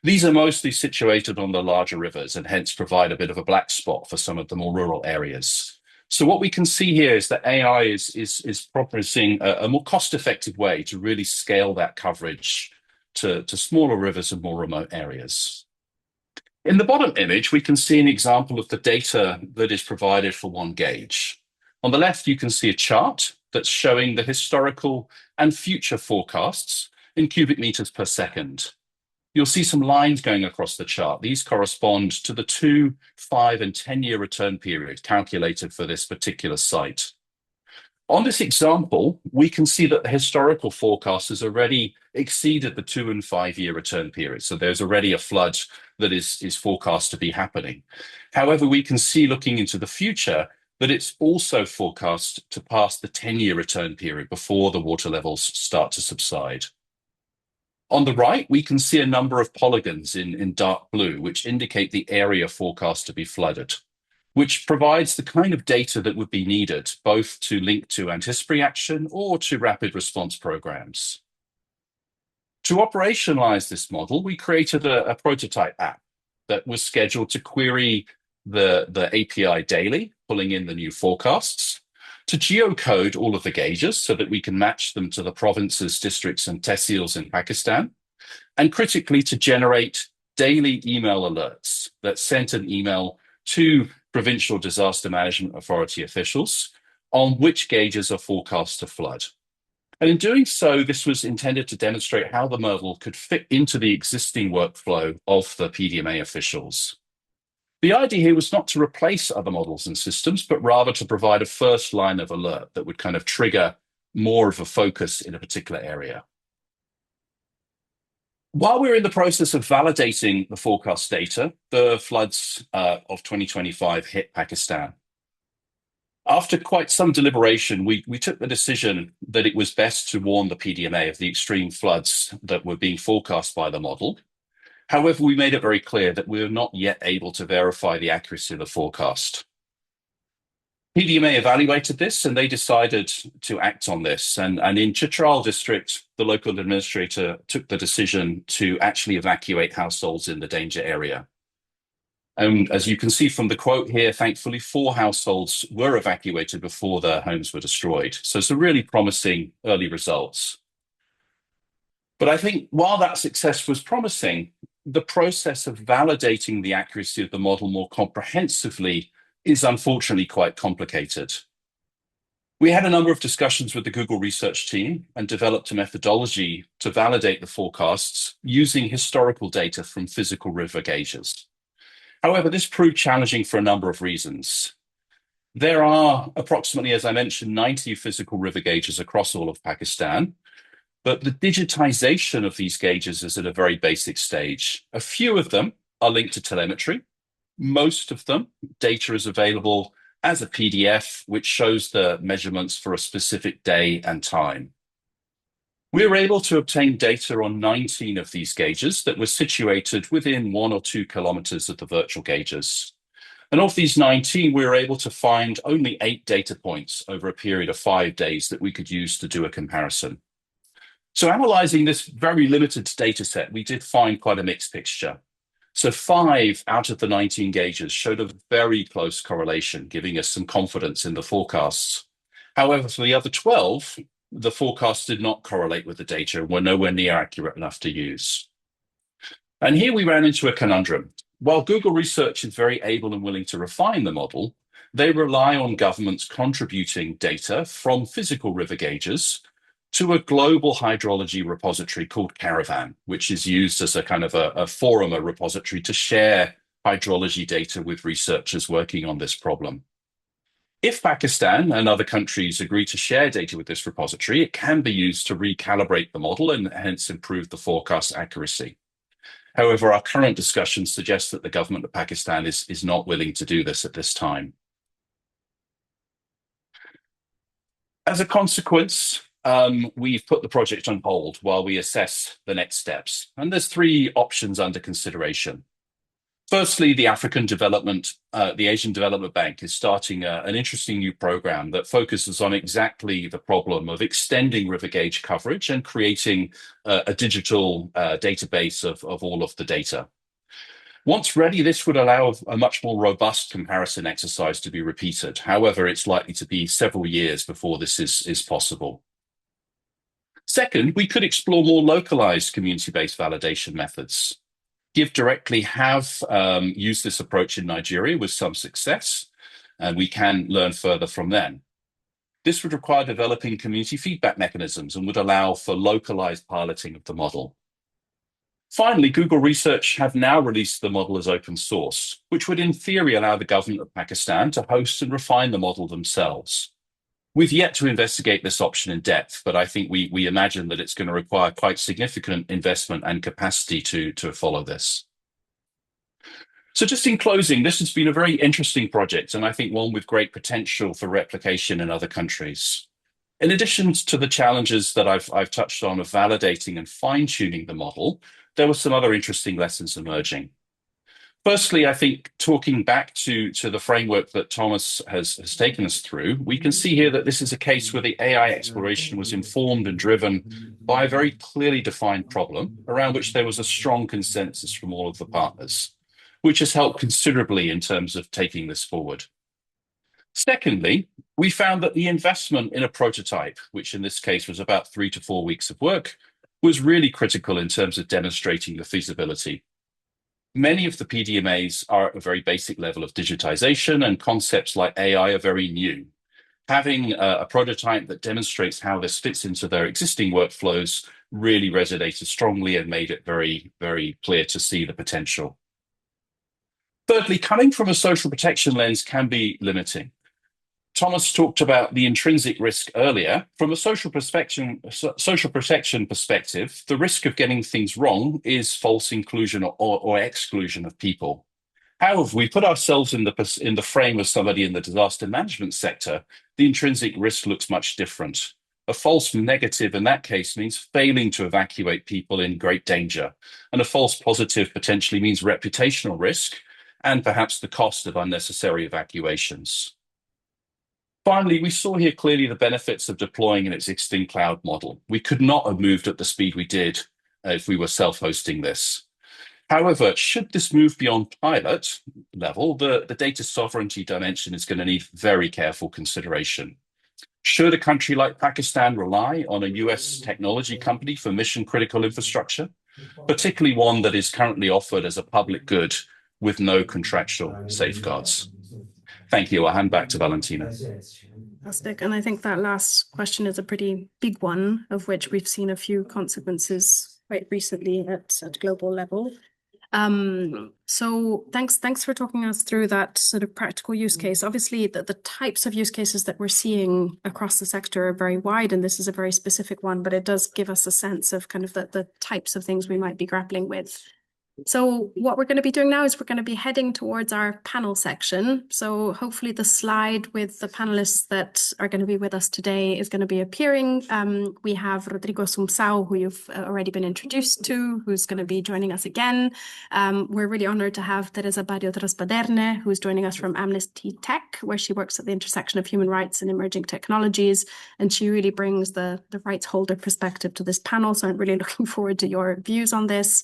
These are mostly situated on the larger rivers and hence provide a bit of a black spot for some of the more rural areas. So what we can see here is that AI is promising a more cost-effective way to really scale that coverage to smaller rivers and more remote areas. In the bottom image, we can see an example of the data that is provided for one gauge. On the left, you can see a chart that's showing the historical and future forecasts in cubic meters per second. You'll see some lines going across the chart. These correspond to the 2, 5, and 10-year return period calculated for this particular site. On this example, we can see that the historical forecast has already exceeded the 2 and 5-year return period. So there's already a flood that is forecast to be happening. However, we can see looking into the future that it's also forecast to pass the 10-year return period before the water levels start to subside. On the right, we can see a number of polygons in dark blue, which indicate the area forecast to be flooded, which provides the kind of data that would be needed both to link to anticipatory action or to rapid response programs. To operationalize this model, we created a prototype app that was scheduled to query the API daily, pulling in the new forecasts, to geocode all of the gauges so that we can match them to the provinces, districts, and tehsils in Pakistan, and critically to generate daily email alerts that sent an email to provincial disaster management authority officials on which gauges are forecast to flood. And in doing so, this was intended to demonstrate how the model could fit into the existing workflow of the PDMA officials. The idea here was not to replace other models and systems, but rather to provide a first line of alert that would kind of trigger more of a focus in a particular area. While we're in the process of validating the forecast data, the floods of 2025 hit Pakistan. After quite some deliberation, we took the decision that it was best to warn the PDMA of the extreme floods that were being forecast by the model. However, we made it very clear that we were not yet able to verify the accuracy of the forecast. PDMA evaluated this and they decided to act on this. And in Chitral district, the local administrator took the decision to actually evacuate households in the danger area. And as you can see from the quote here, thankfully 4 households were evacuated before their homes were destroyed. So some really promising early results. But I think while that success was promising, the process of validating the accuracy of the model more comprehensively is unfortunately quite complicated. We had a number of discussions with the Google research team and developed a methodology to validate the forecasts using historical data from physical river gauges. However, this proved challenging for a number of reasons. There are approximately, as I mentioned, 90 physical river gauges across all of Pakistan, but the digitization of these gauges is at a very basic stage. A few of them are linked to telemetry. Most of them, data is available as a PDF, which shows the measurements for a specific day and time. We were able to obtain data on 19 of these gauges that were situated within 1 or 2 kilometers of the virtual gauges. And of these 19, we were able to find only 8 data points over a period of 5 days that we could use to do a comparison. So analyzing this very limited data set, we did find quite a mixed picture. So 5 out of the 19 gauges showed a very close correlation, giving us some confidence in the forecasts. However, for the other 12, the forecasts did not correlate with the data and were nowhere near accurate enough to use. And here we ran into a conundrum. While Google Research is very able and willing to refine the model, they rely on governments contributing data from physical river gauges to a global hydrology repository called Caravan, which is used as a kind of a forum, a repository to share hydrology data with researchers working on this problem. If Pakistan and other countries agree to share data with this repository, it can be used to recalibrate the model and hence improve the forecast accuracy. However, our current discussions suggest that the government of Pakistan is not willing to do this at this time. As a consequence, we've put the project on hold while we assess the next steps. And there's 3 options under consideration. Firstly, the Asian Development Bank is starting an interesting new program that focuses on exactly the problem of extending river gauge coverage and creating a digital database of all of the data. Once ready, this would allow a much more robust comparison exercise to be repeated. However, it's likely to be several years before this is possible. Second, we could explore more localized community-based validation methods. Give Directly have used this approach in Nigeria with some success, and we can learn further from them. This would require developing community feedback mechanisms and would allow for localized piloting of the model. Finally, Google Research have now released the model as open source, which would in theory allow the government of Pakistan to host and refine the model themselves. We've yet to investigate this option in depth, but I think we imagine that it's going to require quite significant investment and capacity to follow this. So just in closing, this has been a very interesting project, and I think one with great potential for replication in other countries. In addition to the challenges that I've touched on of validating and fine-tuning the model, there were some other interesting lessons emerging. Firstly, I think talking back to the framework that Thomas has taken us through, we can see here that this is a case where the AI exploration was informed and driven by a very clearly defined problem around which there was a strong consensus from all of the partners, which has helped considerably in terms of taking this forward. Secondly, we found that the investment in a prototype, which in this case was about 3 to 4 weeks of work, was really critical in terms of demonstrating the feasibility. Many of the PDMAs are at a very basic level of digitization, and concepts like AI are very new. Having a prototype that demonstrates how this fits into their existing workflows really resonated strongly and made it very, very clear to see the potential. Thirdly, coming from a social protection lens can be limiting. Thomas talked about the intrinsic risk earlier. From a social protection perspective, the risk of getting things wrong is false inclusion or exclusion of people. However, if we put ourselves in the frame of somebody in the disaster management sector, the intrinsic risk looks much different. A false negative in that case means failing to evacuate people in great danger, and a false positive potentially means reputational risk and perhaps the cost of unnecessary evacuations. Finally, we saw here clearly the benefits of deploying an existing cloud model. We could not have moved at the speed we did if we were self-hosting this. However, should this move beyond pilot level, the data sovereignty dimension is going to need very careful consideration. Should a country like Pakistan rely on a US technology company for mission-critical infrastructure, particularly one that is currently offered as a public good with no contractual safeguards? Thank you. I'll hand back to Valentina. Fantastic. And I think that last question is a pretty big one, of which we've seen a few consequences quite recently at global level. So thanks for talking us through that sort of practical use case. Obviously, the types of use cases that we're seeing across the sector are very wide, and this is a very specific one, but it does give us a sense of kind of the types of things we might be grappling with. So what we're going to be doing now is we're going to be heading towards our panel section. So hopefully the slide with the panelists that are going to be with us today is going to be appearing. We have Rodrigo Sumsao, who you've already been introduced to, who's going to be joining us again. We're really honored to have Teresa Barrios-Raspaderne, who's joining us from Amnesty Tech, where she works at the intersection of human rights and emerging technologies. And she really brings the rights holder perspective to this panel. So I'm really looking forward to your views on this.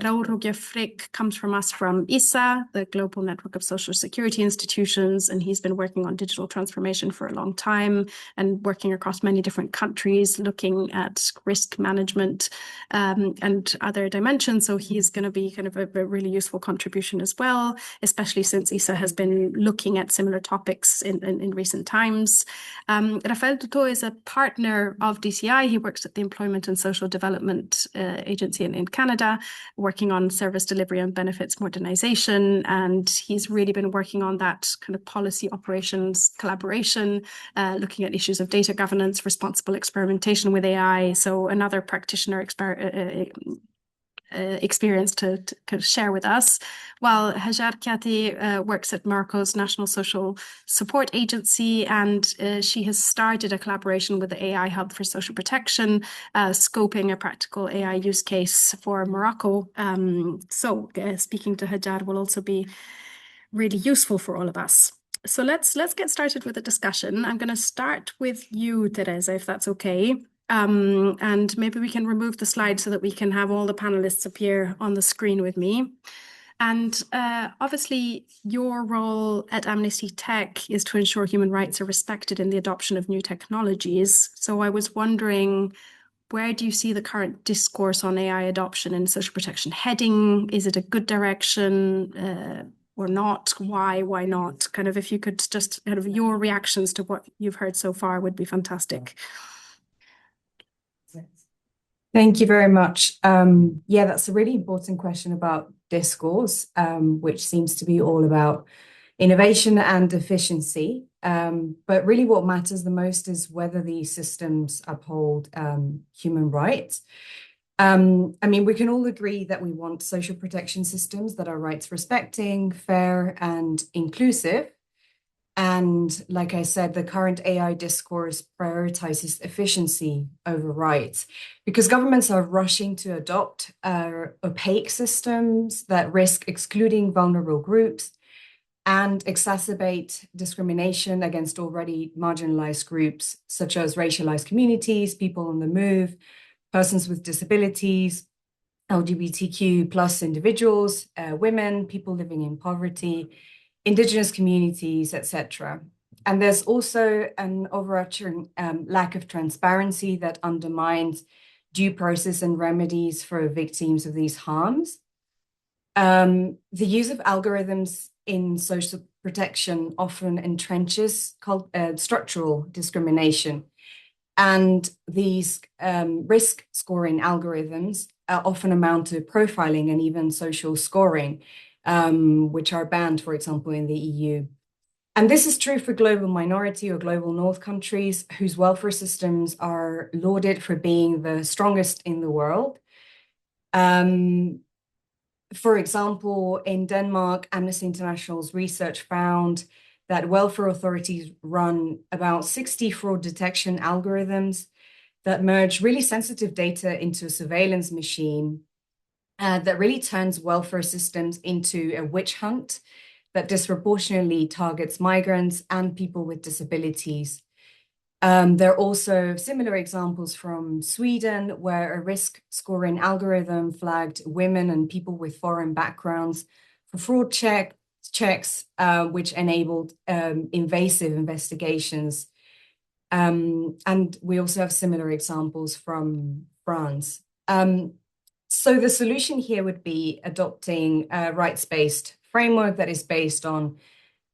Raul Rogier-Frick comes from us from ISA, the Global Network of Social Security Institutions, and he's been working on digital transformation for a long time and working across many different countries, looking at risk management and other dimensions. So he's going to be kind of a really useful contribution as well, especially since ISA has been looking at similar topics in recent times. Rafael Duto is a partner of DCI. He works at the Employment and Social Development Agency in Canada, working on service delivery and benefits modernization. And he's really been working on that kind of policy operations collaboration, looking at issues of data governance, responsible experimentation with AI. So another practitioner experience to share with us. While Hajar Kyati works at Marco's National Social Support Agency, and she has started a collaboration with the AI Hub for Social Protection, scoping a practical AI use case for Morocco. So speaking to Hajar will also be really useful for all of us. So let's get started with the discussion. I'm going to start with you, Teresa, if that's okay. And maybe we can remove the slide so that we can have all the panelists appear on the screen with me. And obviously, your role at Amnesty Tech is to ensure human rights are respected in the adoption of new technologies. So I was wondering, where do you see the current discourse on AI adoption and social protection heading? Is it a good direction or not? Why not? Kind of, if you could just kind of your reactions to what you've heard so far would be fantastic. Thank you very much. Yeah, that's a really important question about discourse, which seems to be all about innovation and efficiency. But really what matters the most is whether these systems uphold human rights. I mean, we can all agree that we want social protection systems that are rights respecting, fair, and inclusive. And like I said, the current AI discourse prioritizes efficiency over rights because governments are rushing to adopt opaque systems that risk excluding vulnerable groups and exacerbate discrimination against already marginalized groups, such as racialized communities, people on the move, persons with disabilities, LGBTQ plus individuals, women, people living in poverty, indigenous communities, etc. And there's also an overarching lack of transparency that undermines due process and remedies for victims of these harms. The use of algorithms in social protection often entrenches structural discrimination. And these risk scoring algorithms often amount to profiling and even social scoring, which are banned, for example, in the EU. And this is true for global minority or global north countries whose welfare systems are lauded for being the strongest in the world. For example, in Denmark, Amnesty International's research found that welfare authorities run about 60 fraud detection algorithms that merge really sensitive data into a surveillance machine that really turns welfare systems into a witch hunt that disproportionately targets migrants and people with disabilities. There are also similar examples from Sweden, where a risk scoring algorithm flagged women and people with foreign backgrounds for fraud checks, which enabled invasive investigations. And we also have similar examples from France. So the solution here would be adopting a rights-based framework that is based on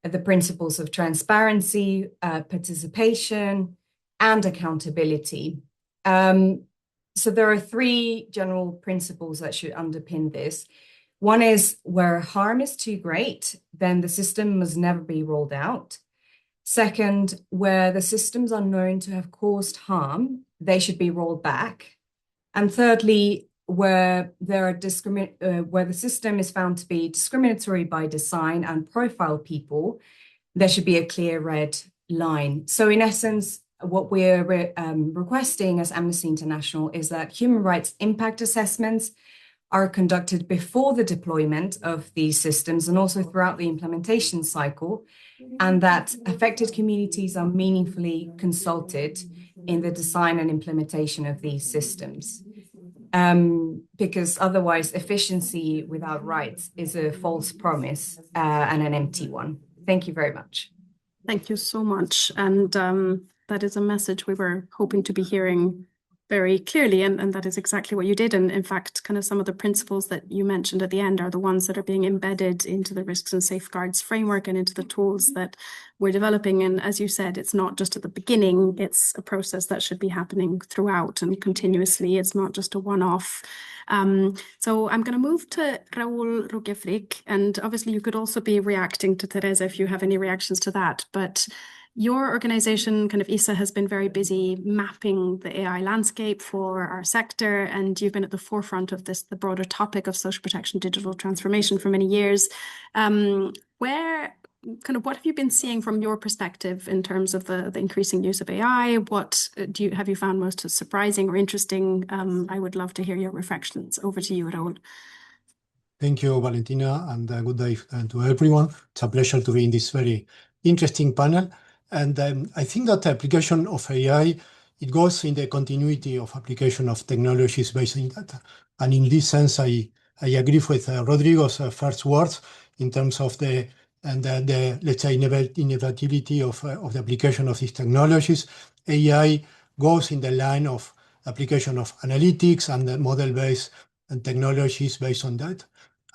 the principles of transparency, participation, and accountability. So there are three general principles that should underpin this. One is where harm is too great, then the system must never be rolled out. Second, where the systems are known to have caused harm, they should be rolled back. And thirdly, where the system is found to be discriminatory by design and profile people, there should be a clear red line. So in essence, what we're requesting as Amnesty International is that human rights impact assessments are conducted before the deployment of these systems and also throughout the implementation cycle, and that affected communities are meaningfully consulted in the design and implementation of these systems. Because otherwise efficiency without rights is a false promise and an empty one. Thank you very much. Thank you so much. And that is a message we were hoping to be hearing very clearly, and that is exactly what you did. And in fact, kind of some of the principles that you mentioned at the end are the ones that are being embedded into the risks and safeguards framework and into the tools that we're developing. And as you said, it's not just at the beginning, it's a process that should be happening throughout and continuously. It's not just a one-off. So I'm going to move to Raúl Rugefrik, and obviously you could also be reacting to Teresa if you have any reactions to that. But Your organization, kind of ISA, has been very busy mapping the AI landscape for our sector, and you've been at the forefront of this, the broader topic of social protection, digital transformation for many years. What have you been seeing from your perspective in terms of the increasing use of AI? What have you found most surprising or interesting? I would love to hear your reflections. Over to you, Raul. Thank you, Valentina, and good day to everyone. It's a pleasure to be in this very interesting panel. And I think that the application of AI, it goes in the continuity of application of technologies based on data. And in this sense, I agree with Rodrigo's first words in terms of the let's say inevitability of the application of these technologies. AI goes in the line of application of analytics and the model-based and technologies based on that.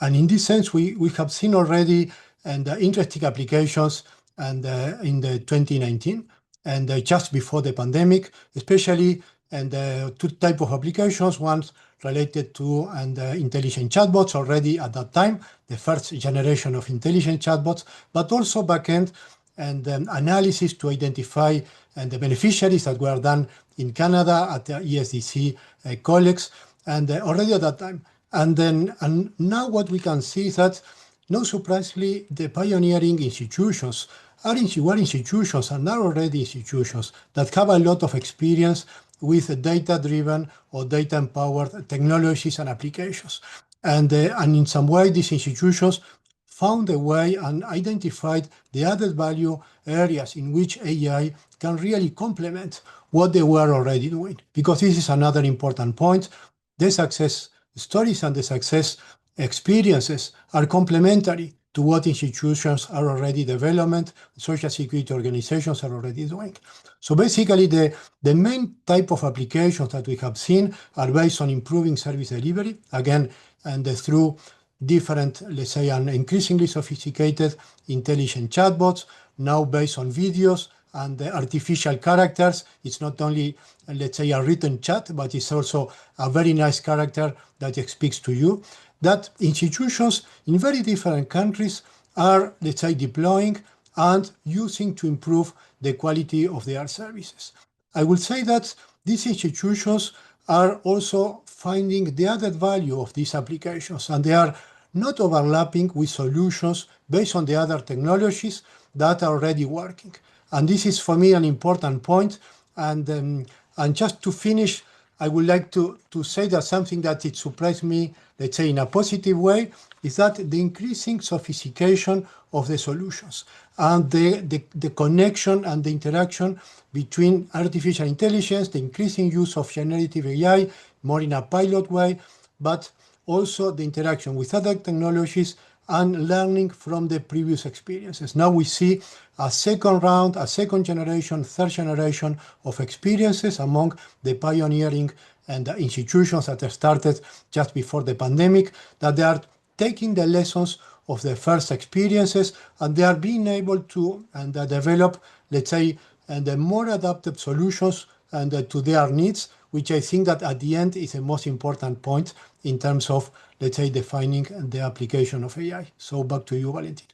And in this sense, we have seen already interesting applications in the 2019 and just before the pandemic, especially two types of applications. One related to intelligent chatbots already at that time, the first generation of intelligent chatbots, but also backend and analysis to identify the beneficiaries that were done in Canada at the ESDC colleagues, and already at that time. And now what we can see is that, no surprisingly, the pioneering institutions were institutions and are already institutions that have a lot of experience with data-driven or data-empowered technologies and applications. And in some way, these institutions found a way and identified the added value areas in which AI can really complement what they were already doing. Because this is another important point. The success stories and the success experiences are complementary to what institutions are already developing, social security organizations are already doing. So basically, the main type of applications that we have seen are based on improving service delivery, again, and through different, let's say, and increasingly sophisticated intelligent chatbots, now based on videos and artificial characters. It's not only, let's say, a written chat, but it's also a very nice character that speaks to you. That institutions in very different countries are, let's say, deploying and using to improve the quality of their services. I will say that these institutions are also finding the added value of these applications, and they are not overlapping with solutions based on the other technologies that are already working. And this is, for me, an important point. And just to finish, I would like to say that something that it surprised me, let's say, in a positive way, is that the increasing sophistication of the solutions and the connection and the interaction between artificial intelligence, the increasing use of generative AI, more in a pilot way, but also the interaction with other technologies and learning from the previous experiences. Now we see a second round, a second generation, third generation of experiences among the pioneering and the institutions that have started just before the pandemic, that they are taking the lessons of the first experiences and they are being able to develop, let's say, the more adapted solutions and to their needs, which I think that at the end is the most important point in terms of, let's say, defining the application of AI. So back to you, Valentin.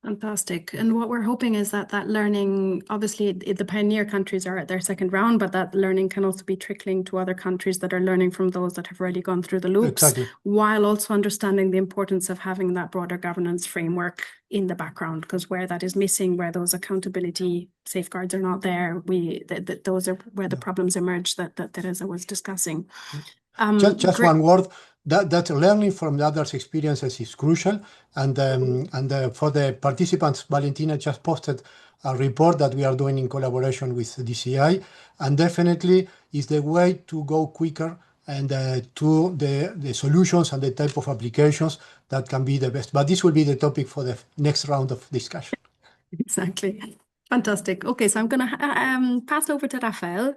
Fantastic. And what we're hoping is that learning, obviously the pioneer countries are at their second round, but that learning can also be trickling to other countries that are learning from those that have already gone through the loops, exactly, while also understanding the importance of having that broader governance framework in the background, because where that is missing, where those accountability safeguards are not there, those are where the problems emerge that Teresa was discussing. Just one word. That learning from the others' experiences is crucial, and for the participants, Valentina just posted a report that we are doing in collaboration with DCI, and definitely is the way to go quicker and to the solutions and the type of applications that can be the best. But this will be the topic for the next round of discussion. Exactly. Fantastic. Okay, so I'm going to pass over to Rafael.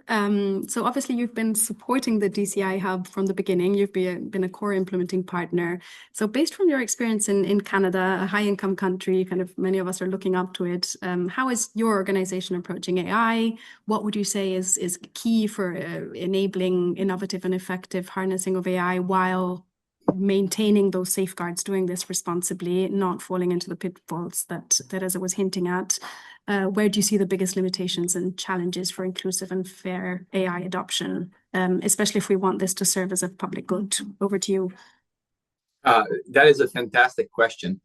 So obviously you've been supporting the DCI Hub from the beginning. You've been a core implementing partner. So based from your experience in Canada, a high-income country, kind of many of us are looking up to it. How is your organization approaching AI? What would you say is key for enabling innovative and effective harnessing of AI while maintaining those safeguards, doing this responsibly, not falling into the pitfalls that Teresa was hinting at. Where do you see the biggest limitations and challenges for inclusive and fair AI adoption, especially if we want this to serve as a public good? Over to you. That is a fantastic question.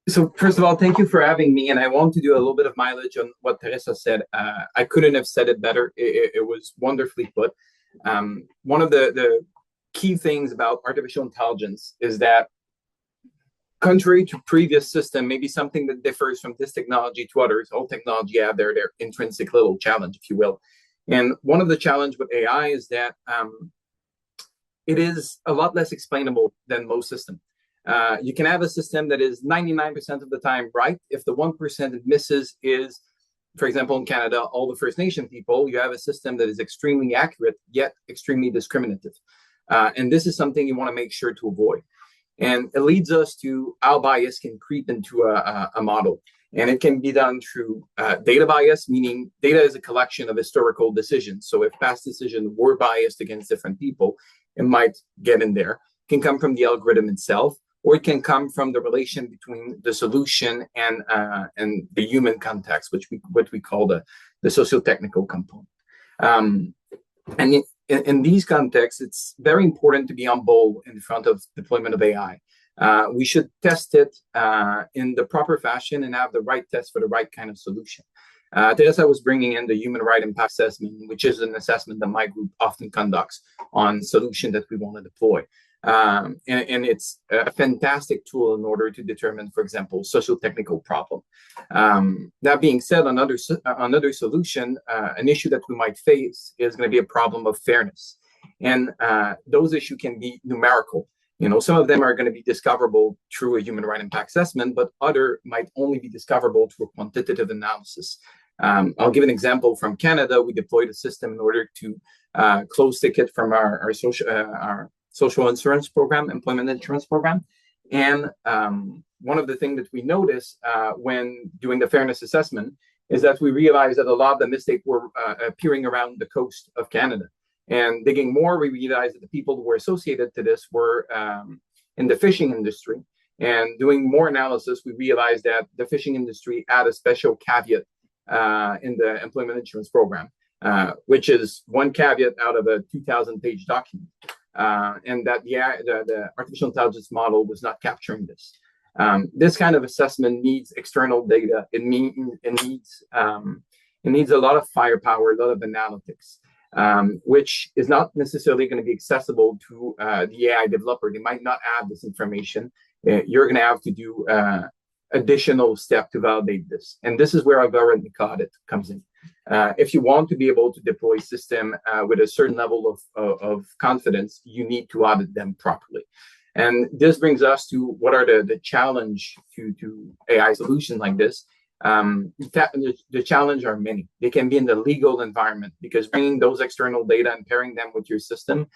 So first of all, thank you for having me. And I want to do a little bit of mileage on what Teresa said. I couldn't have said it better. It was wonderfully put. One of the key things about artificial intelligence is that, contrary to previous system, maybe something that differs from this technology to others, all technology have their intrinsic little challenge, if you will. And one of the challenge with AI is that it is a lot less explainable than most systems. You can have a system that is 99% of the time right. If the 1% it misses is, for example, in Canada, all the First Nation people, you have a system that is extremely accurate, yet extremely discriminative. And this is something you want to make sure to avoid. And it leads us to how bias can creep into a model. And it can be done through data bias, meaning data is a collection of historical decisions. So if past decisions were biased against different people, it might get in there. It can come from the algorithm itself, or it can come from the relation between the solution and the human context, what we call the socio-technical component. And in these contexts, it's very important to be humble in front of deployment of AI. We should test it in the proper fashion and have the right test for the right kind of solution. Teresa was bringing in the human right impact assessment, which is an assessment that my group often conducts on solution that we want to deploy. And it's a fantastic tool in order to determine, for example, socio-technical problem. That being said, another solution, an issue that we might face is going to be a problem of fairness. And those issues can be numerical. Some of them are going to be discoverable through a human right impact assessment, but other might only be discoverable through a quantitative analysis. I'll give an example from Canada. We deployed a system in order to close ticket from our social insurance program, employment insurance program. And one of the things that we noticed when doing the fairness assessment is that we realized that a lot of the mistakes were appearing around the coast of Canada. And digging more, we realized that the people who were associated to this were in the fishing industry. And doing more analysis, we realized that the fishing industry had a special caveat in the employment insurance program, which is one caveat out of a 2,000-page document. And that the artificial intelligence model was not capturing this. This kind of assessment needs external data. It needs a lot of firepower, a lot of analytics, which is not necessarily going to be accessible to the AI developer. They might not have this information. You're going to have to do additional step to validate this. And this is where our government audit comes in. If you want to be able to deploy system with a certain level of confidence, you need to audit them properly. And this brings us to what are the challenge to AI solutions like this. The challenge are many. They can be in the legal environment, because bringing those external data and pairing them with your system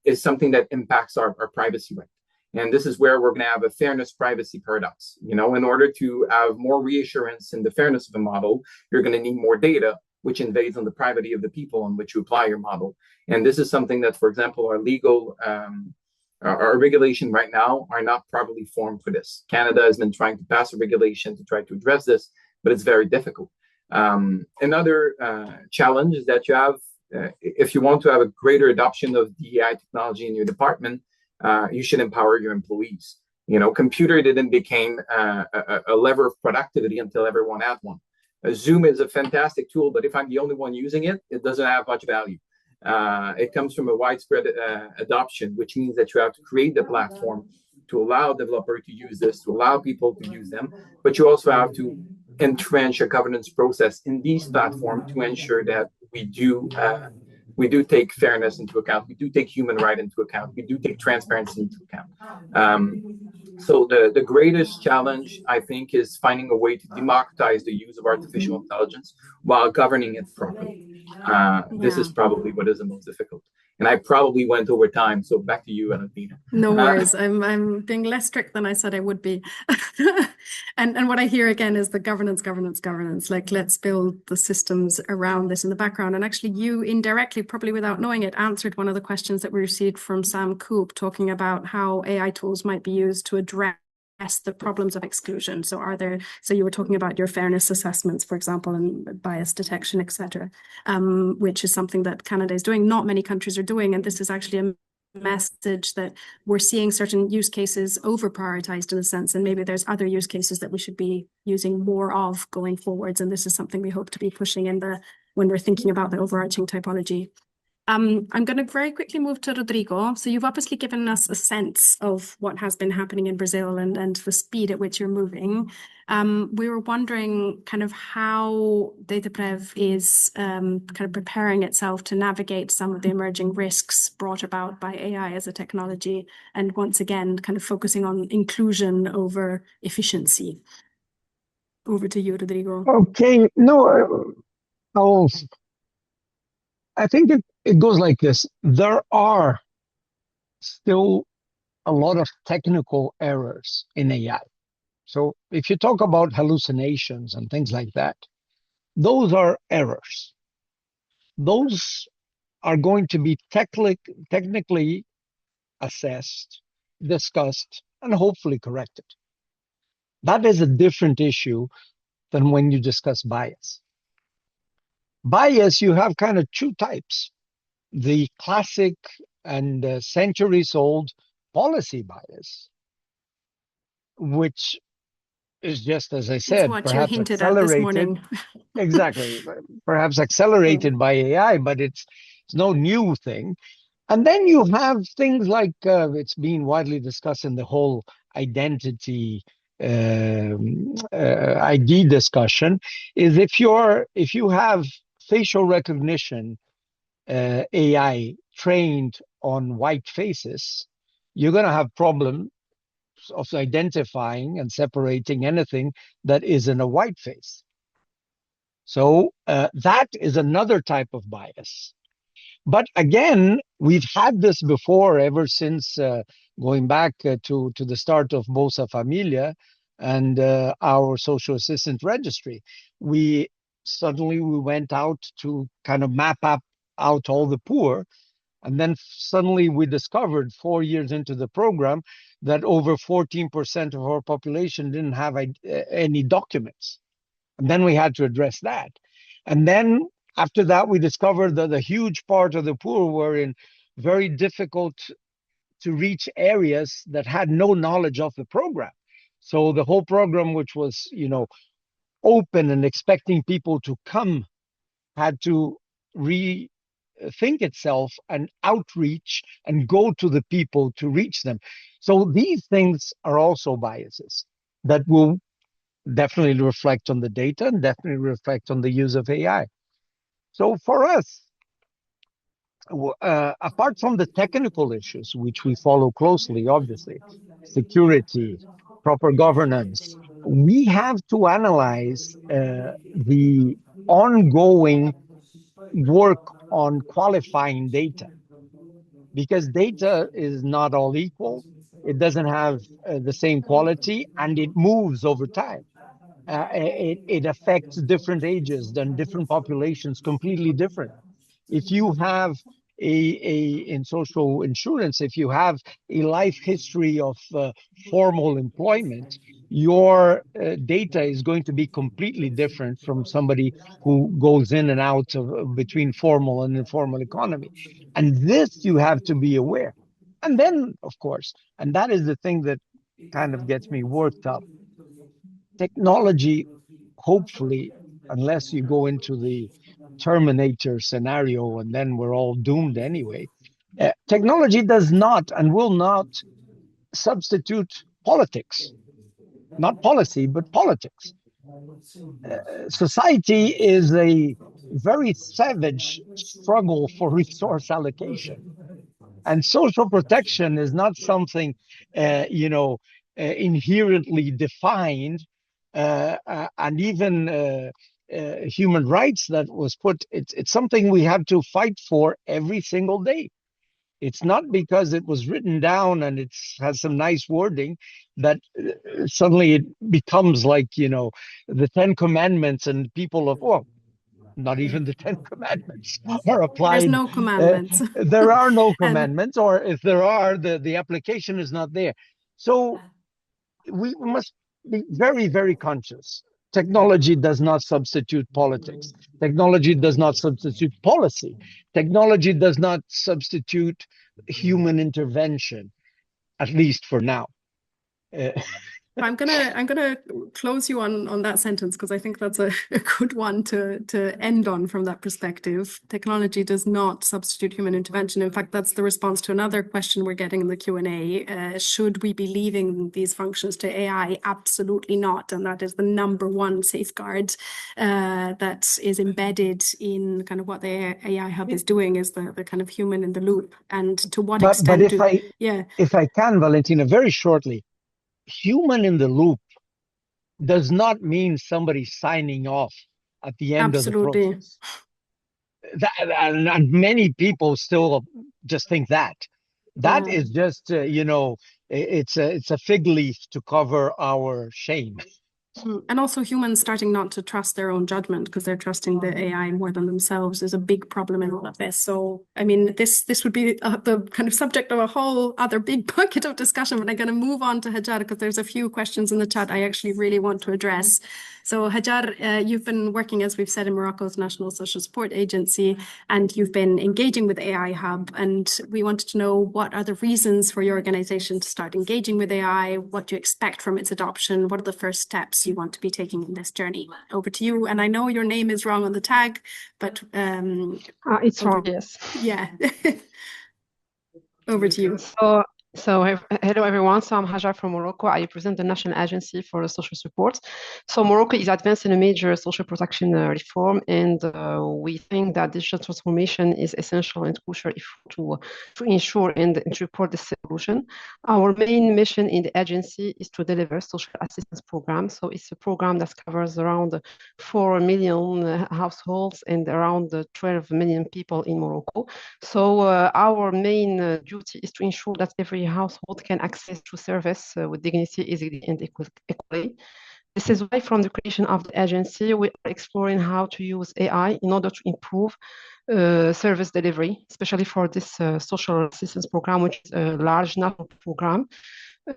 is something that impacts our privacy right. And this is where we're going to have a fairness privacy paradox. In order to have more reassurance in the fairness of a model, you're going to need more data, which invades on the privacy of the people on which you apply your model. And this is something that, for example, our legal our regulation right now are not properly formed for this. Canada has been trying to pass a regulation to try to address this, but it's very difficult. Another challenge is that you have, if you want to have a greater adoption of AI technology in your department, you should empower your employees. Computer didn't become a lever of productivity until everyone had one. Zoom is a fantastic tool, but if I'm the only one using it, it doesn't have much value. It comes from a widespread adoption, which means that you have to create the platform to allow developers to use this, to allow people to use them, but you also have to entrench a governance process in these platforms to ensure that we do take fairness into account, we do take human right into account, we do take transparency into account. So the greatest challenge, I think, is finding a way to democratize the use of artificial intelligence while governing it properly. This is probably what is the most difficult. and I probably went over time. So back to you, Valentina. No worries. I'm being less strict than I said I would be. And what I hear again is the governance. Like, let's build the systems around this in the background. And actually, you indirectly, probably without knowing it, answered one of the questions that we received from Sam Coop, talking about how AI tools might be used to address the problems of exclusion. So you were talking about your fairness assessments, for example, and bias detection, etc., which is something that Canada is doing. Not many countries are doing, and this is actually a message that we're seeing certain use cases over prioritized in a sense, and maybe there's other use cases that we should be using more of going forwards. And this is something we hope to be pushing when we're thinking about the overarching typology. I'm going to very quickly move to Rodrigo. So you've obviously given us a sense of what has been happening in Brazil and the speed at which you're moving. We were wondering kind of how DataPrev is kind of preparing itself to navigate some of the emerging risks brought about by AI as a technology, and once again, kind of focusing on inclusion over efficiency. Over to you, Rodrigo. Okay, no, I think it goes like this. There are still a lot of technical errors in AI. So if you talk about hallucinations and things like that, those are errors. Those are going to be technically assessed, discussed, and hopefully corrected. That is a different issue than when you discuss bias. Bias, you have kind of two types. The classic and centuries-old policy bias, which is just, as I said, what you perhaps hinted at this accelerated. morning. Exactly, perhaps accelerated by AI, but it's no new thing. And then you have things like it's being widely discussed in the whole identity ID discussion, is if you have facial recognition AI trained on white faces, you're going to have problems of identifying and separating anything that isn't a white face. So that is another type of bias. But again, we've had this before, ever since going back to the start of Bolsa Familia and our social assistant registry. We went out to kind of map out all the poor. And then suddenly we discovered 4 years into the program that over 14% of our population didn't have any documents. And then we had to address that. And then after that, we discovered that a huge part of the poor were in very difficult to reach areas that had no knowledge of the program. So the whole program, which was, open and expecting people to come, had to rethink itself and outreach and go to the people to reach them. So these things are also biases that will definitely reflect on the data and definitely reflect on the use of AI. So for us, apart from the technical issues, which we follow closely, obviously, security, proper governance, we have to analyze the ongoing work on qualifying data, because data is not all equal. It doesn't have the same quality, and it moves over time. It affects different ages and different populations completely different. If you have in social insurance, if you have a life history of formal employment, your data is going to be completely different from somebody who goes in and out of between formal and informal economy. And this you have to be aware. And then, of course, and that is the thing that kind of gets me worked up. Technology, hopefully, unless you go into the Terminator scenario and then we're all doomed anyway, technology does not and will not substitute politics. Not policy, but politics. Society is a very savage struggle for resource allocation. And social protection is not something, inherently defined. And even human rights that was put, it's something we have to fight for every single day. It's not because it was written down and it has some nice wording that suddenly it becomes like, the 10 Commandments, and people of, well, not even the 10 Commandments are applied. There's no commandments. There are no And- commandments, or if there are, the application is not there. So we must be very, very conscious. Technology does not substitute politics. Technology does not substitute policy. Technology does not substitute human intervention, at least for now. I'm gonna close you on that sentence, because I think that's a good one to end on from that perspective. Technology does not substitute human intervention. In fact, that's the response to another question we're getting in the Q&A. Should we be leaving these functions to AI? Absolutely not. And that is the number one safeguard that is embedded in kind of what the AI Hub is doing, is the kind of human in the loop. And to what extent if I can, Valentina, very shortly, human in the loop does not mean somebody signing off at the end of the process. And many people still just think that. That is just, it's a fig leaf to cover our shame. And also humans starting not to trust their own judgment because they're trusting the AI more than themselves is a big problem in all of this. So, I mean, this would be the kind of subject of a whole other big bucket of discussion, but I'm going to move on to Hajar because there's a few questions in the chat I actually really want to address. So Hajar, you've been working, as we've said, in Morocco's National Social Support Agency, and you've been engaging with AI Hub. And we wanted to know, what are the reasons for your organization to start engaging with AI? What do you expect from its adoption? What are the first steps you want to be taking in this journey? Over to you. And I know your name is wrong on the tag, but it's wrong, yes. Yeah. Over to you. So hello everyone. So I'm Hajar from Morocco. I represent the National Agency for Social Support. So Morocco is advancing a major social protection reform, and we think that digital transformation is essential and crucial to ensure and support this solution. Our main mission in the agency is to deliver social assistance program. So it's a program that covers around 4 million households and around 12 million people in Morocco. So our main duty is to ensure that every household can access to service with dignity, easily, and equally. This is why, from the creation of the agency, we are exploring how to use AI in order to improve service delivery, especially for this social assistance program, which is a large national program.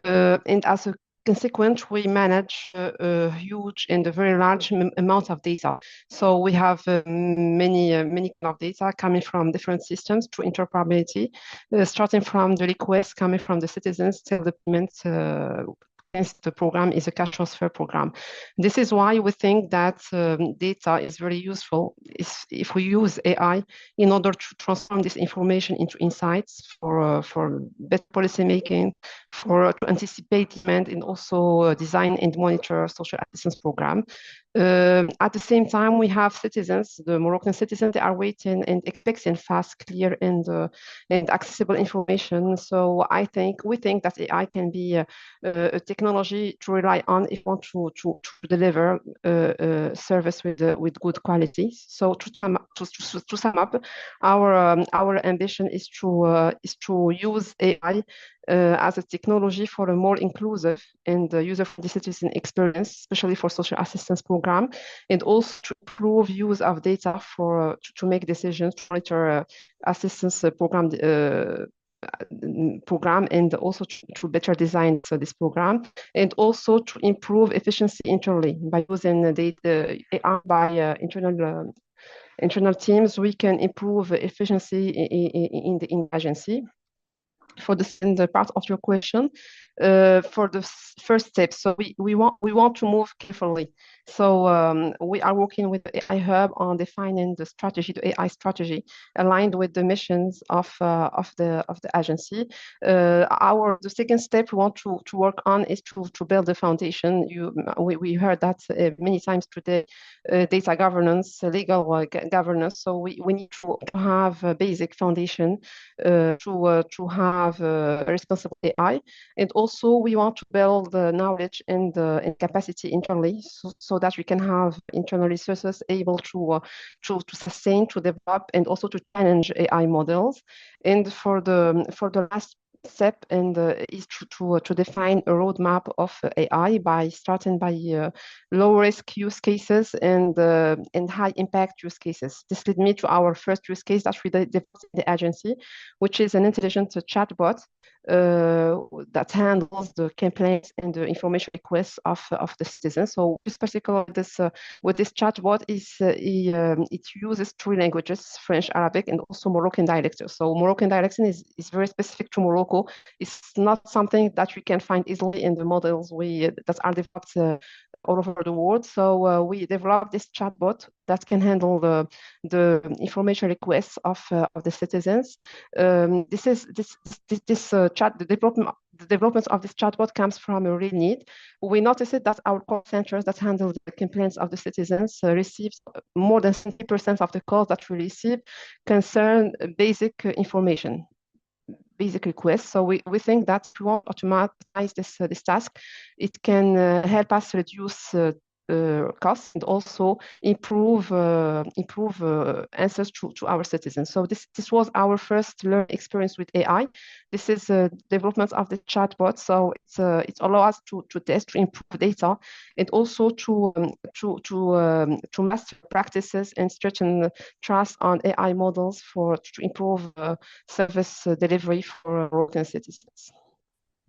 And as a consequence, we manage a huge and a very large amount of data. So we have many kind of data coming from different systems through interoperability, starting from the requests coming from the citizens till the payments. The program is a cash transfer program. This is why we think that data is very useful if we use AI in order to transform this information into insights for better policy making, to anticipate demand, and also design and monitor social assistance program. At the same time, we have citizens, the Moroccan citizens, they are waiting and expecting fast, clear, and accessible information. So we think that AI can be a technology to rely on if you want to deliver service with good quality. So to sum up, our ambition is to use AI as a technology for a more inclusive and user-friendly citizen experience, especially for social assistance program, and also to improve use of data to make decisions, to monitor assistance program, and also to better design this program, and also to improve efficiency internally by using the AI by internal teams. We can improve efficiency in the agency. For the second part of your question, for the first step, so we want to move carefully. So we are working with the AI Hub on defining the strategy, the AI strategy, aligned with the missions of the agency. The second step we want to work on is to build the foundation. We heard that many times today, data governance, legal governance. So we need to have a basic foundation to have responsible AI, and also we want to build the knowledge and capacity internally, so so that we can have internal resources able to sustain, to develop, and also to challenge AI models. And for the last step is to define a roadmap of AI by starting by low risk use cases and high impact use cases. This led me to our first use case that we developed in the agency, which is an intelligent chatbot that handles the complaints and the information requests of the citizens. So this particular with this chatbot it uses 3 languages: French, Arabic, and also Moroccan dialect. So Moroccan dialect is very specific to Morocco. It's not something that we can find easily in the models that are developed all over the world. So we developed this chatbot that can handle the information requests of the citizens. The development of this chatbot comes from a real need. We noticed that our call centers that handle the complaints of the citizens received more than 70% of the calls that we receive concern basic information, basic requests. So we think that if we want to automatize this task, it can help us reduce costs and also improve answers to our citizens. So this was our first learning experience with AI. This is development of the chatbot. So it allows us to test, to improve data, and also to master practices and strengthen trust on AI models to improve service delivery for Moroccan citizens.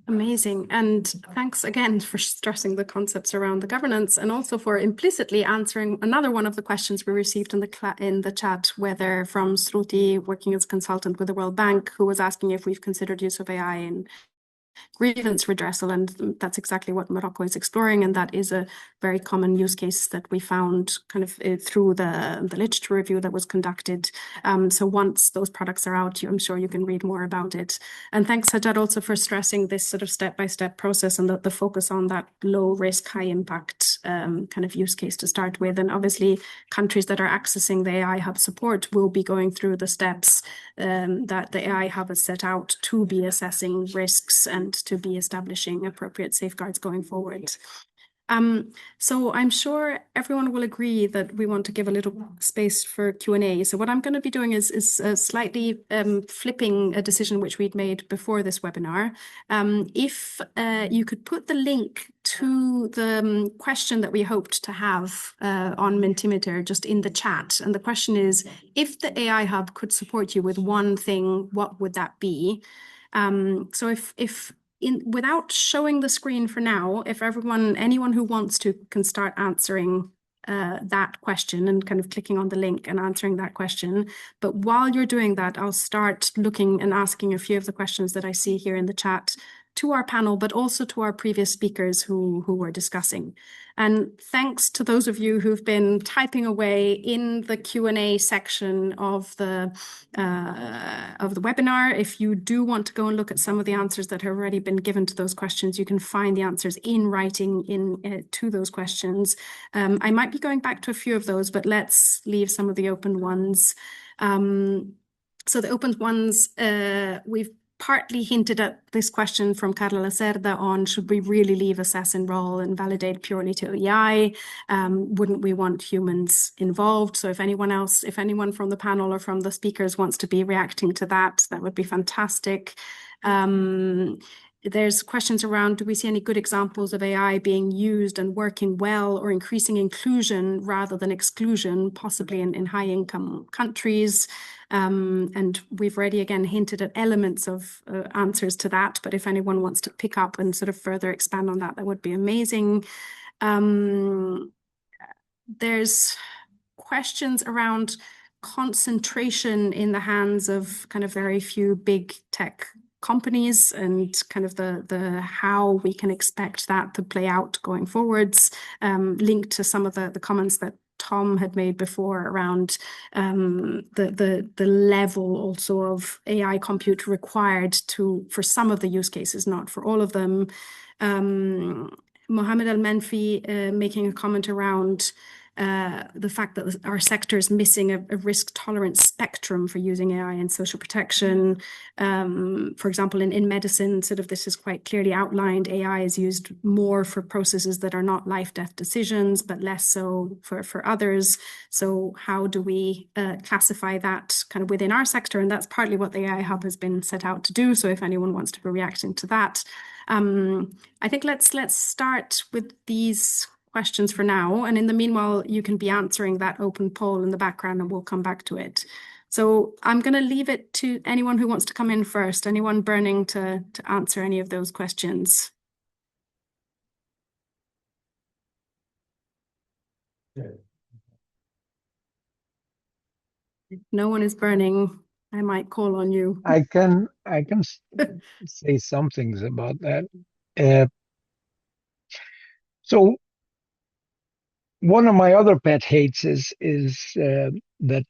Amazing. And thanks again for stressing the concepts around the governance, and also for implicitly answering another one of the questions we received in the chat, whether from Sruti, working as a consultant with the World Bank, who was asking if we've considered use of AI in grievance redressal, and that's exactly what Morocco is exploring, and that is a very common use case that we found kind of through the literature review that was conducted. So once those products are out, I'm sure you can read more about it. And thanks, Sajjad, also for stressing this sort of step-by-step process and the focus on that low risk, high impact kind of use case to start with. And obviously countries that are accessing the AI Hub support will be going through the steps that the AI Hub has set out to be assessing risks and to be establishing appropriate safeguards going forward. So I'm sure everyone will agree that we want to give a little space for Q&A. So what I'm going to be doing is slightly flipping a decision which we'd made before this webinar. If you could put the link to the question that we hoped to have on Mentimeter just in the chat. And the question is, if the AI Hub could support you with one thing, what would that be? So without showing the screen for now, if anyone who wants to can start answering that question and kind of clicking on the link and answering that question. But while you're doing that, I'll start looking and asking a few of the questions that I see here in the chat to our panel, but also to our previous speakers who were discussing. And thanks to those of you who've been typing away in the Q&A section of the webinar. If you do want to go and look at some of the answers that have already been given to those questions, you can find the answers in writing to those questions. I might be going back to a few of those, but let's leave some of the open ones. So the open ones, we've partly hinted at this question from Carla Lacerda on should we really leave assassin role and validate purely to AI? Wouldn't we want humans involved? So if anyone from the panel or from the speakers wants to be reacting to that, that would be fantastic. There's questions around, do we see any good examples of AI being used and working well or increasing inclusion rather than exclusion, possibly in high-income countries? And we've already again hinted at elements of answers to that, but if anyone wants to pick up and sort of further expand on that, that would be amazing. There's questions around concentration in the hands of kind of very few big tech companies and kind of the how we can expect that to play out going forwards, linked to some of the comments that Tom had made before around the level also of AI compute required for some of the use cases, not for all of them. Mohammed Al-Menfi making a comment around the fact that our sector is missing a risk tolerance spectrum for using AI in social protection. For example, in medicine, sort of this is quite clearly outlined. AI is used more for processes that are not life-death decisions, but less so for others. So how do we classify that kind of within our sector? And that's partly what the AI Hub has been set out to do. So if anyone wants to be reacting to that, I think let's start with these questions for now. And in the meanwhile, you can be answering that open poll in the background and we'll come back to it. So I'm going to leave it to anyone who wants to come in first, anyone burning to answer any of those questions. If no one is burning, I might call on you. I can say some things about that. So one of my other pet hates is that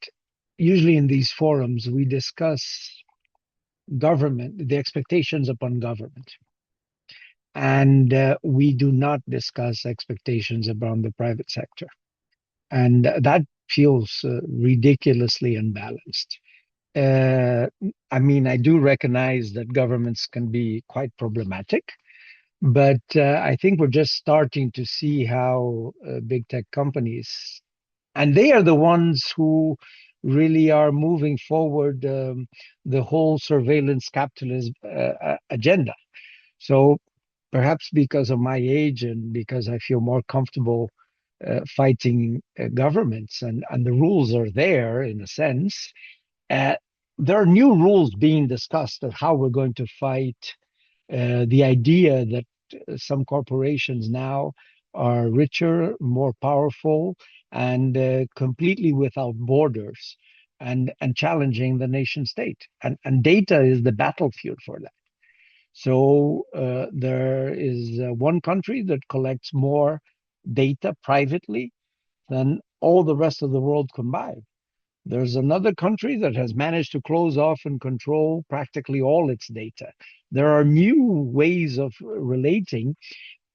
usually in these forums we discuss government, the expectations upon government, and we do not discuss expectations around the private sector, and that feels ridiculously unbalanced. I mean, I do recognize that governments can be quite problematic, but I think we're just starting to see how big tech companies, and they are the ones who really are moving forward the whole surveillance capitalism agenda. So perhaps because of my age and because I feel more comfortable fighting governments, and the rules are there in a sense, there are new rules being discussed of how we're going to fight the idea that some corporations now are richer, more powerful, and completely without borders, and challenging the nation state. And data is the battlefield for that. So there is one country that collects more data privately than all the rest of the world combined. There's another country that has managed to close off and control practically all its data. There are new ways of relating,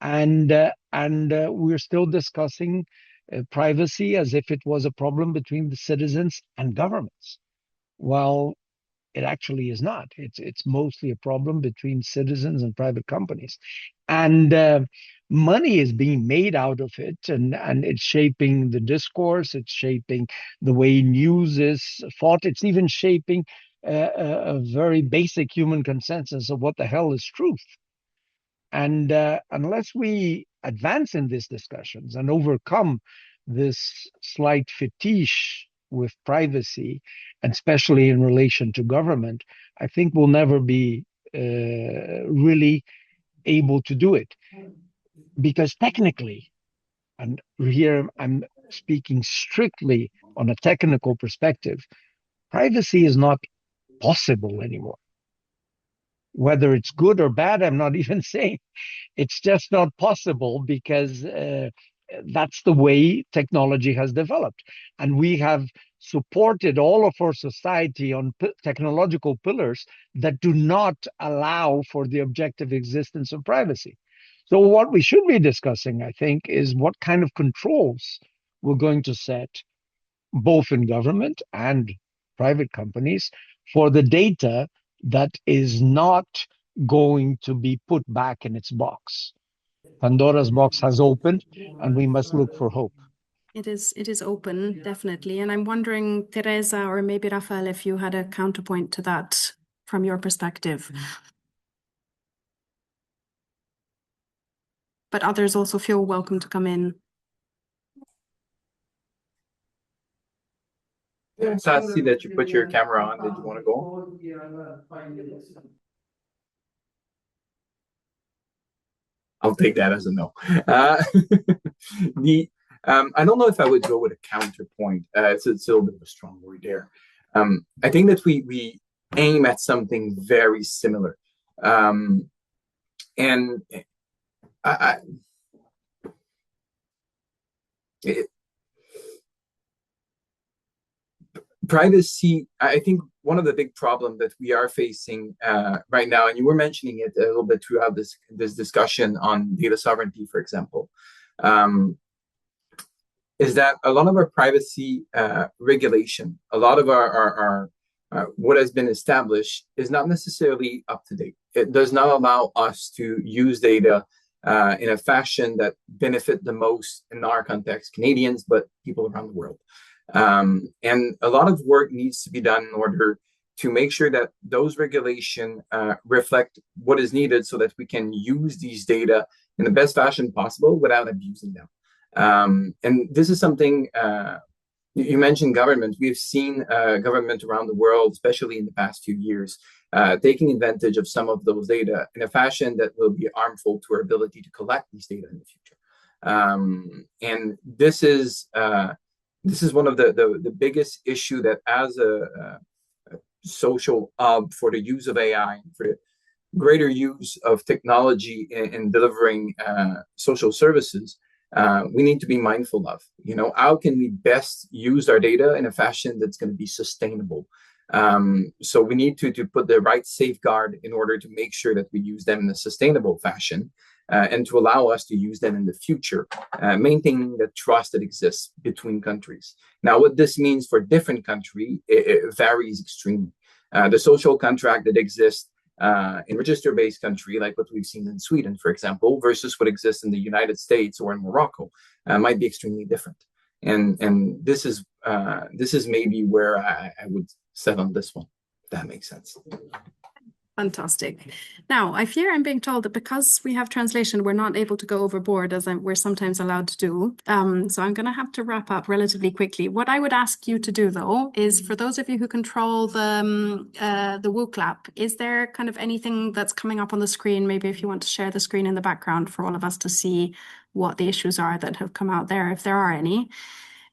and we're still discussing privacy as if it was a problem between the citizens and governments. Well, it actually is not. It's mostly a problem between citizens and private companies, and money is being made out of it, and it's shaping the discourse. It's shaping the way news is fought. It's even shaping a very basic human consensus of what the hell is truth. And unless we advance in these discussions and overcome this slight fetish with privacy, and especially in relation to government, I think we'll never be really able to do it. Because technically, and here I'm speaking strictly on a technical perspective, privacy is not possible anymore. Whether it's good or bad, I'm not even saying. It's just not possible because that's the way technology has developed. And we have supported all of our society on technological pillars that do not allow for the objective existence of privacy. So what we should be discussing, I think, is what kind of controls we're going to set, both in government and private companies, for the data that is not going to be put back in its box. Pandora's box has opened, and we must look for hope. It is open, definitely. And I'm wondering, Teresa, or maybe Rafael, if you had a counterpoint to that from your perspective. But others also feel welcome to come in. So I see that you put your camera on. Did you want to go? I'll take that as a no. I don't know if I would go with a counterpoint. It's a little bit of a strong word there. I think that we aim at something very similar. And privacy, I think one of the big problems that we are facing right now, and you were mentioning it a little bit throughout this discussion on data sovereignty, for example. is that a lot of our privacy regulation, a lot of our what has been established is not necessarily up to date. It does not allow us to use data in a fashion that benefit the most, in our context, Canadians, but people around the world. And a lot of work needs to be done in order to make sure that those regulations reflect what is needed so that we can use these data in the best fashion possible without abusing them. And this is something, you mentioned government. We've seen government around the world, especially in the past few years, taking advantage of some of those data in a fashion that will be harmful to our ability to collect these data in the future. And this is one of the biggest issue that, as a social hub for the use of AI, for the greater use of technology in delivering social services, we need to be mindful of. How can we best use our data in a fashion that's going to be sustainable? So we need to put the right safeguard in order to make sure that we use them in a sustainable fashion, and to allow us to use them in the future, maintaining the trust that exists between countries. Now, what this means for different countries, it varies extremely. The social contract that exists in register-based country, like what we've seen in Sweden, for example, versus what exists in the United States or in Morocco, might be extremely different. And this is maybe where I would set on this one, if that makes sense. Fantastic. Now, I fear I'm being told that because we have translation, we're not able to go overboard as we're sometimes allowed to do. So I'm going to have to wrap up relatively quickly. What I would ask you to do, though, is for those of you who control the WOOC app, is there kind of anything that's coming up on the screen? Maybe if you want to share the screen in the background for all of us to see what the issues are that have come out there, if there are any.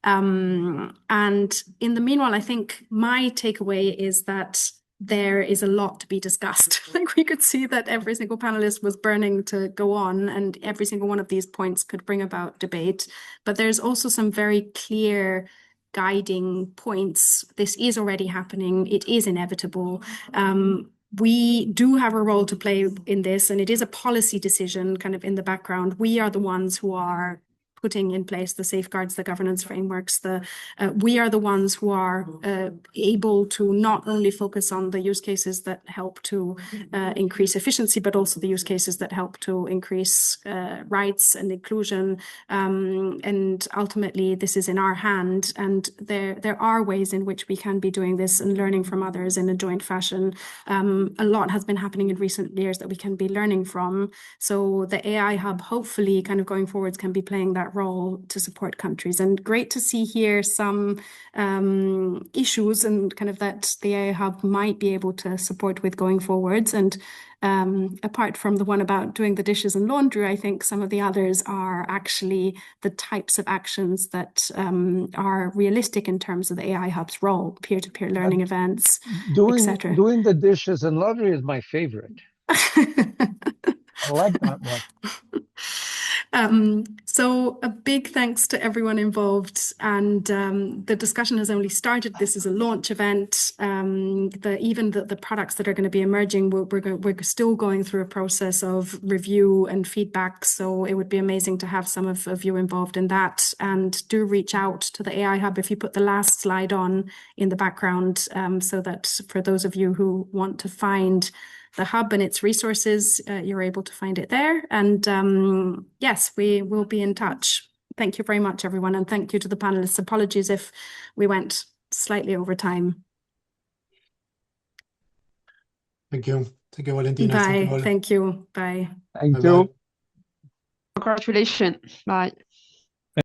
And in the meanwhile, I think my takeaway is that there is a lot to be discussed. Like, we could see that every single panelist was burning to go on, and every single one of these points could bring about debate. But there's also some very clear guiding points. This is already happening. It is inevitable. We do have a role to play in this, and it is a policy decision kind of in the background. We are the ones who are putting in place the safeguards, the governance frameworks. We are the ones who are able to not only focus on the use cases that help to increase efficiency, but also the use cases that help to increase rights and inclusion. And ultimately, this is in our hand. And there are ways in which we can be doing this and learning from others in a joint fashion. A lot has been happening in recent years that we can be learning from. So the AI Hub, hopefully, kind of going forwards, can be playing that role to support countries. And great to see here some issues and kind of that the AI Hub might be able to support with going forwards. And apart from the one about doing the dishes and laundry, I think some of the others are actually the types of actions that are realistic in terms of the AI Hub's role, peer-to-peer learning events, etc. Doing the dishes and laundry is my favorite. I like that one. So a big thanks to everyone involved, and the discussion has only started. This is a launch event. Even the products that are going to be emerging, we're still going through a process of review and feedback. So it would be amazing to have some of you involved in that. And do reach out to the AI Hub if you put the last slide on in the background, so that for those of you who want to find the hub and its resources, you're able to find it there. And yes, we will be in touch. Thank you very much, everyone. And thank you to the panelists. Apologies if we went slightly over time. Thank you. Thank you, Valentina. Bye. Thank you all. Thank you. Bye. Thank Bye-bye. you. Congratulations. Bye.